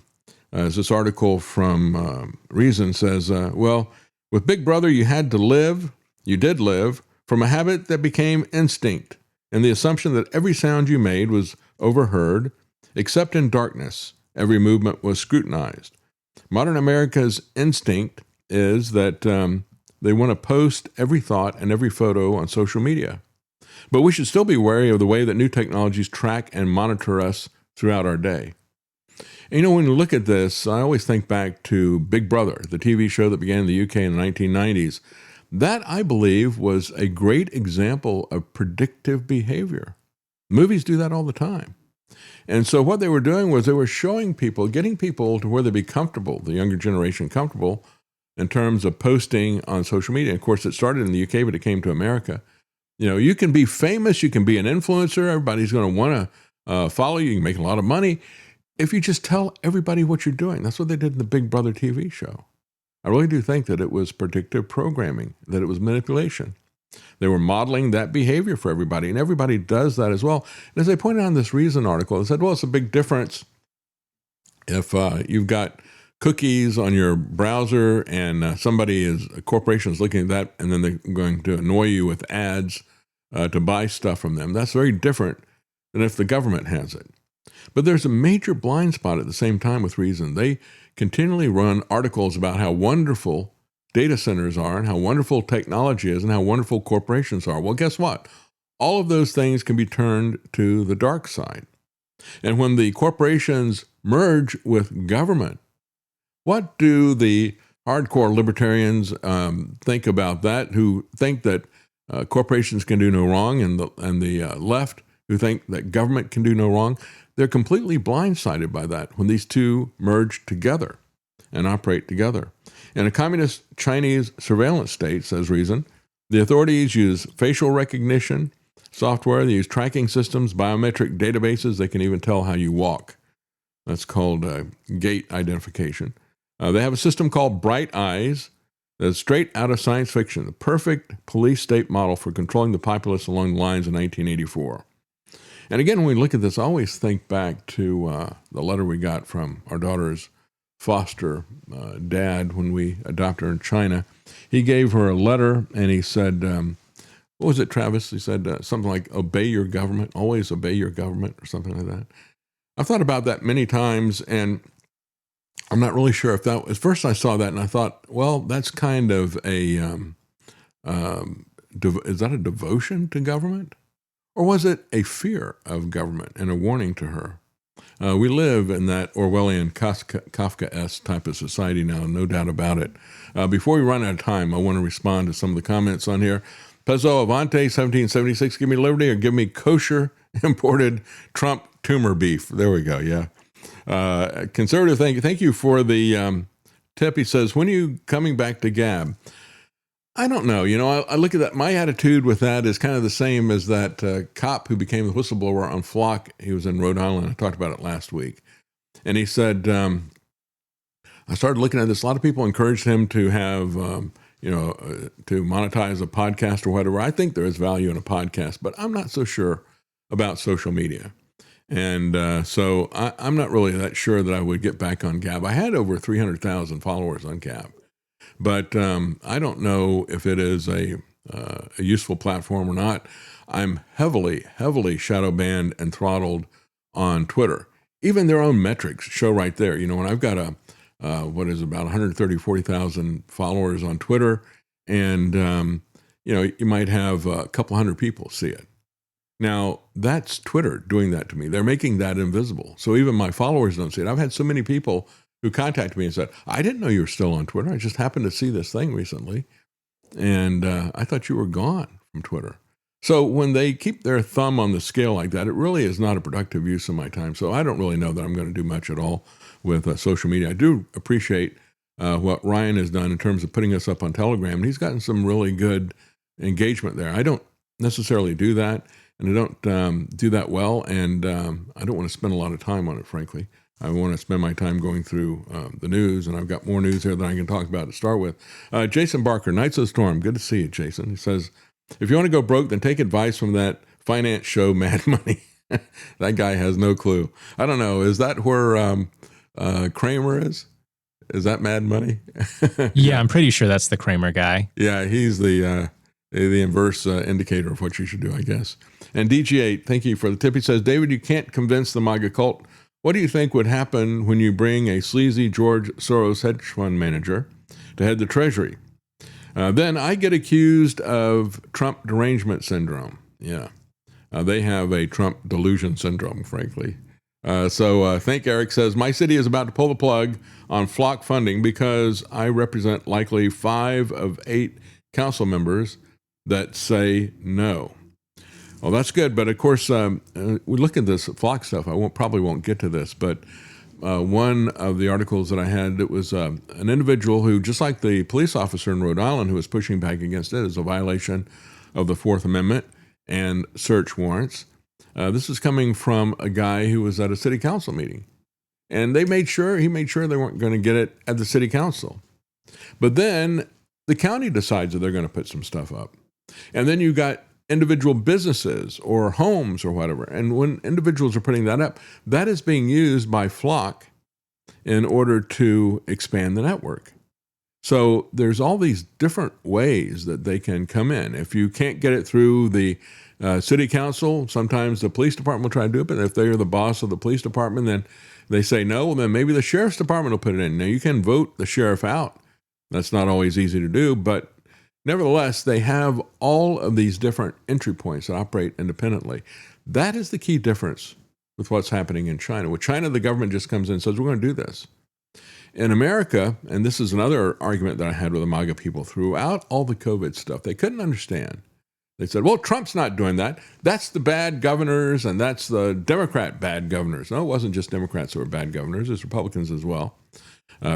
as this article from Reason says, well, with Big Brother, you did live from a habit that became instinct, and the assumption that every sound you made was overheard, except in darkness, every movement was scrutinized. Modern America's instinct is that They want to post every thought and every photo on social media. But we should still be wary of the way that new technologies track and monitor us throughout our day. And, when you look at this, I always think back to Big Brother, the TV show that began in the UK in the 1990s. That, I believe, was a great example of predictive behavior. Movies do that all the time. And so what they were doing was they were showing people, getting people to where they'd be comfortable, the younger generation comfortable, in terms of posting on social media. Of course, it started in the UK, but it came to America. You can be famous, you can be an influencer, everybody's going to want to follow you, you can make a lot of money if you just tell everybody what you're doing. That's what they did in the Big Brother TV show. I really do think that it was predictive programming, that it was manipulation. They were modeling that behavior for everybody, and everybody does that as well. And as they pointed out in this Reason article, they said, well, it's a big difference if you've got cookies on your browser and a corporation is looking at that, and then they're going to annoy you with ads to buy stuff from them. That's very different than if the government has it. But there's a major blind spot at the same time with Reason. They continually run articles about how wonderful data centers are and how wonderful technology is and how wonderful corporations are. Well, guess what? All of those things can be turned to the dark side. And when the corporations merge with government, what do the hardcore libertarians think about that, who think that corporations can do no wrong, and the left who think that government can do no wrong? They're completely blindsided by that when these two merge together and operate together. In a communist Chinese surveillance state, says Reason, the authorities use facial recognition software, they use tracking systems, biometric databases, they can even tell how you walk. That's called gait identification. They have a system called Bright Eyes that's straight out of science fiction, the perfect police state model for controlling the populace along the lines of 1984. And again, when we look at this, I always think back to the letter we got from our daughter's foster dad when we adopted her in China. He gave her a letter and he said, what was it, Travis? He said something like, obey your government, always obey your government, or something like that. I've thought about that many times, and I'm not really sure if that was, first I saw that and I thought, well, that's kind of a, is that a devotion to government? Or was it a fear of government and a warning to her? We live in that Orwellian Kafka-esque type of society now, no doubt about it. Before we run out of time, I want to respond to some of the comments on here. Pezzo Avante, 1776, give me liberty or give me kosher imported Trump tumor beef. There we go, yeah. Conservative, thank you for the tip. He says, when are you coming back to Gab? I don't know. I look at that. My attitude with that is kind of the same as that cop who became the whistleblower on Flock. He was in Rhode Island. I talked about it last week. And he said, I started looking at this. A lot of people encouraged him to have, to monetize a podcast or whatever. I think there is value in a podcast, but I'm not so sure about social media. And so I'm not really that sure that I would get back on Gab. I had over 300,000 followers on Gab. But I don't know if it is a useful platform or not. I'm heavily shadow banned and throttled on Twitter. Even their own metrics show right there. When I've got about 40,000 followers on Twitter, and you might have a couple hundred people see it. Now that's Twitter doing that to me. They're making that invisible. So even my followers don't see it. I've had so many people who contacted me and said, I didn't know you were still on Twitter. I just happened to see this thing recently, and I thought you were gone from Twitter. So when they keep their thumb on the scale like that, it really is not a productive use of my time. So I don't really know that I'm going to do much at all with social media. I do appreciate what Ryan has done in terms of putting us up on Telegram, and he's gotten some really good engagement there. I don't necessarily do that, and I don't do that well, and I don't want to spend a lot of time on it, frankly. I want to spend my time going through the news, and I've got more news here than I can talk about to start with. Jason Barker, Knights of the Storm. Good to see you, Jason. He says, if you want to go broke, then take advice from that finance show, Mad Money. That guy has no clue. I don't know. Is that where Kramer is? Is that Mad Money? Yeah, I'm pretty sure that's the Kramer guy. Yeah, he's the inverse indicator of what you should do, I guess. And DG8, thank you for the tip. He says, David, you can't convince the MAGA cult. What do you think would happen when you bring a sleazy George Soros hedge fund manager to head the Treasury? Then I get accused of Trump derangement syndrome. Yeah. They have a Trump delusion syndrome, frankly. Think Eric says, my city is about to pull the plug on flock funding because I represent likely 5 of 8 council members that say no. Well, that's good. But of course, we look at this flock stuff. Probably won't get to this, but one of the articles that I had, it was an individual who, just like the police officer in Rhode Island who was pushing back against it, is a violation of the Fourth Amendment and search warrants. This is coming from a guy who was at a city council meeting, and he made sure they weren't going to get it at the city council. But then the county decides that they're going to put some stuff up. And then you got individual businesses or homes or whatever. And when individuals are putting that up, that is being used by Flock in order to expand the network. So there's all these different ways that they can come in. If you can't get it through the city council, sometimes the police department will try to do it, but if they're the boss of the police department, then they say no, well, then maybe the sheriff's department will put it in. Now, you can vote the sheriff out. That's not always easy to do, but nevertheless, they have all of these different entry points that operate independently. That is the key difference with what's happening in China. With China, the government just comes in and says, we're going to do this. In America, and this is another argument that I had with the MAGA people throughout all the COVID stuff, they couldn't understand. They said, well, Trump's not doing that. That's the bad governors, and that's the Democrat bad governors. No, it wasn't just Democrats who were bad governors. It's Republicans as well.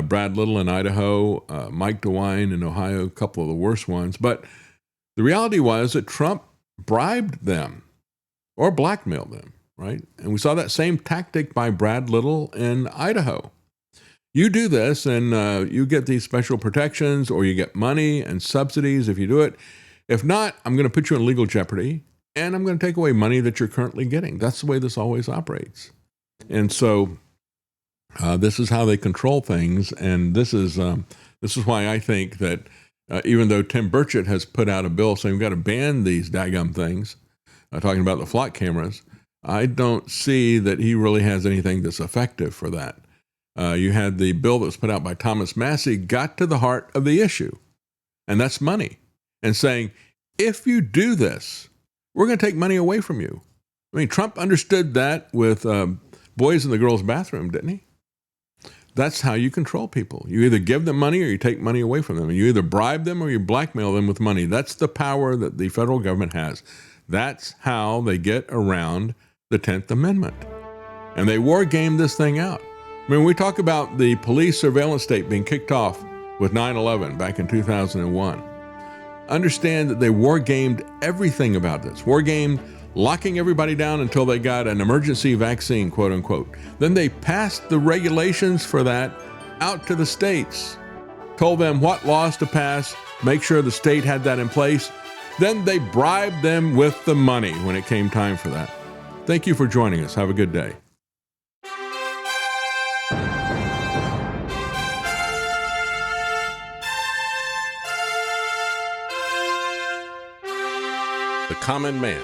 Brad Little in Idaho, Mike DeWine in Ohio, a couple of the worst ones. But the reality was that Trump bribed them or blackmailed them, right? And we saw that same tactic by Brad Little in Idaho. You do this and you get these special protections, or you get money and subsidies if you do it. If not, I'm going to put you in legal jeopardy, and I'm going to take away money that you're currently getting. That's the way this always operates. And so this is how they control things, and this is why I think that even though Tim Burchett has put out a bill saying we've got to ban these daggum things, talking about the flock cameras, I don't see that he really has anything that's effective for that. You had the bill that was put out by Thomas Massie, got to the heart of the issue, and that's money, and saying, if you do this, we're going to take money away from you. I mean, Trump understood that with boys in the girls' bathroom, didn't he? That's how you control people. You either give them money or you take money away from them. And you either bribe them or you blackmail them with money. That's the power that the federal government has. That's how they get around the 10th Amendment. And they war game this thing out. I mean, we talk about the police surveillance state being kicked off with 9/11 back in 2001. Understand that they war gamed everything about this. War gamed locking everybody down until they got an emergency vaccine, quote unquote. Then they passed the regulations for that out to the states, told them what laws to pass, make sure the state had that in place. Then they bribed them with the money when it came time for that. Thank you for joining us. Have a good day. The Common Man.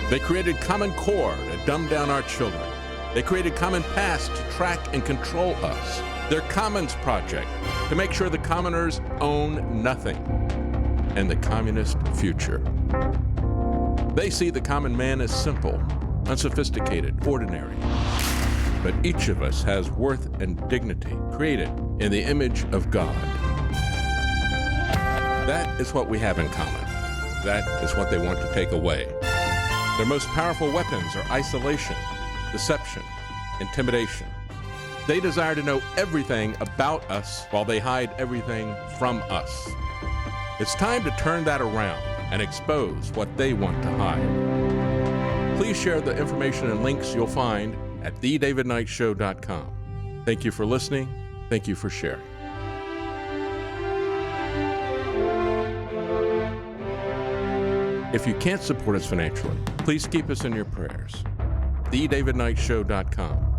They created Common Core to dumb down our children. They created Common Pass to track and control us. Their Commons Project to make sure the commoners own nothing. And the communist future. They see the common man as simple, unsophisticated, ordinary. But each of us has worth and dignity, created in the image of God. That is what we have in common. That is what they want to take away. Their most powerful weapons are isolation, deception, intimidation. They desire to know everything about us while they hide everything from us. It's time to turn that around and expose what they want to hide. Please share the information and links you'll find at thedavidknightshow.com. Thank you for listening. Thank you for sharing. If you can't support us financially, please keep us in your prayers. thedavidknightshow.com.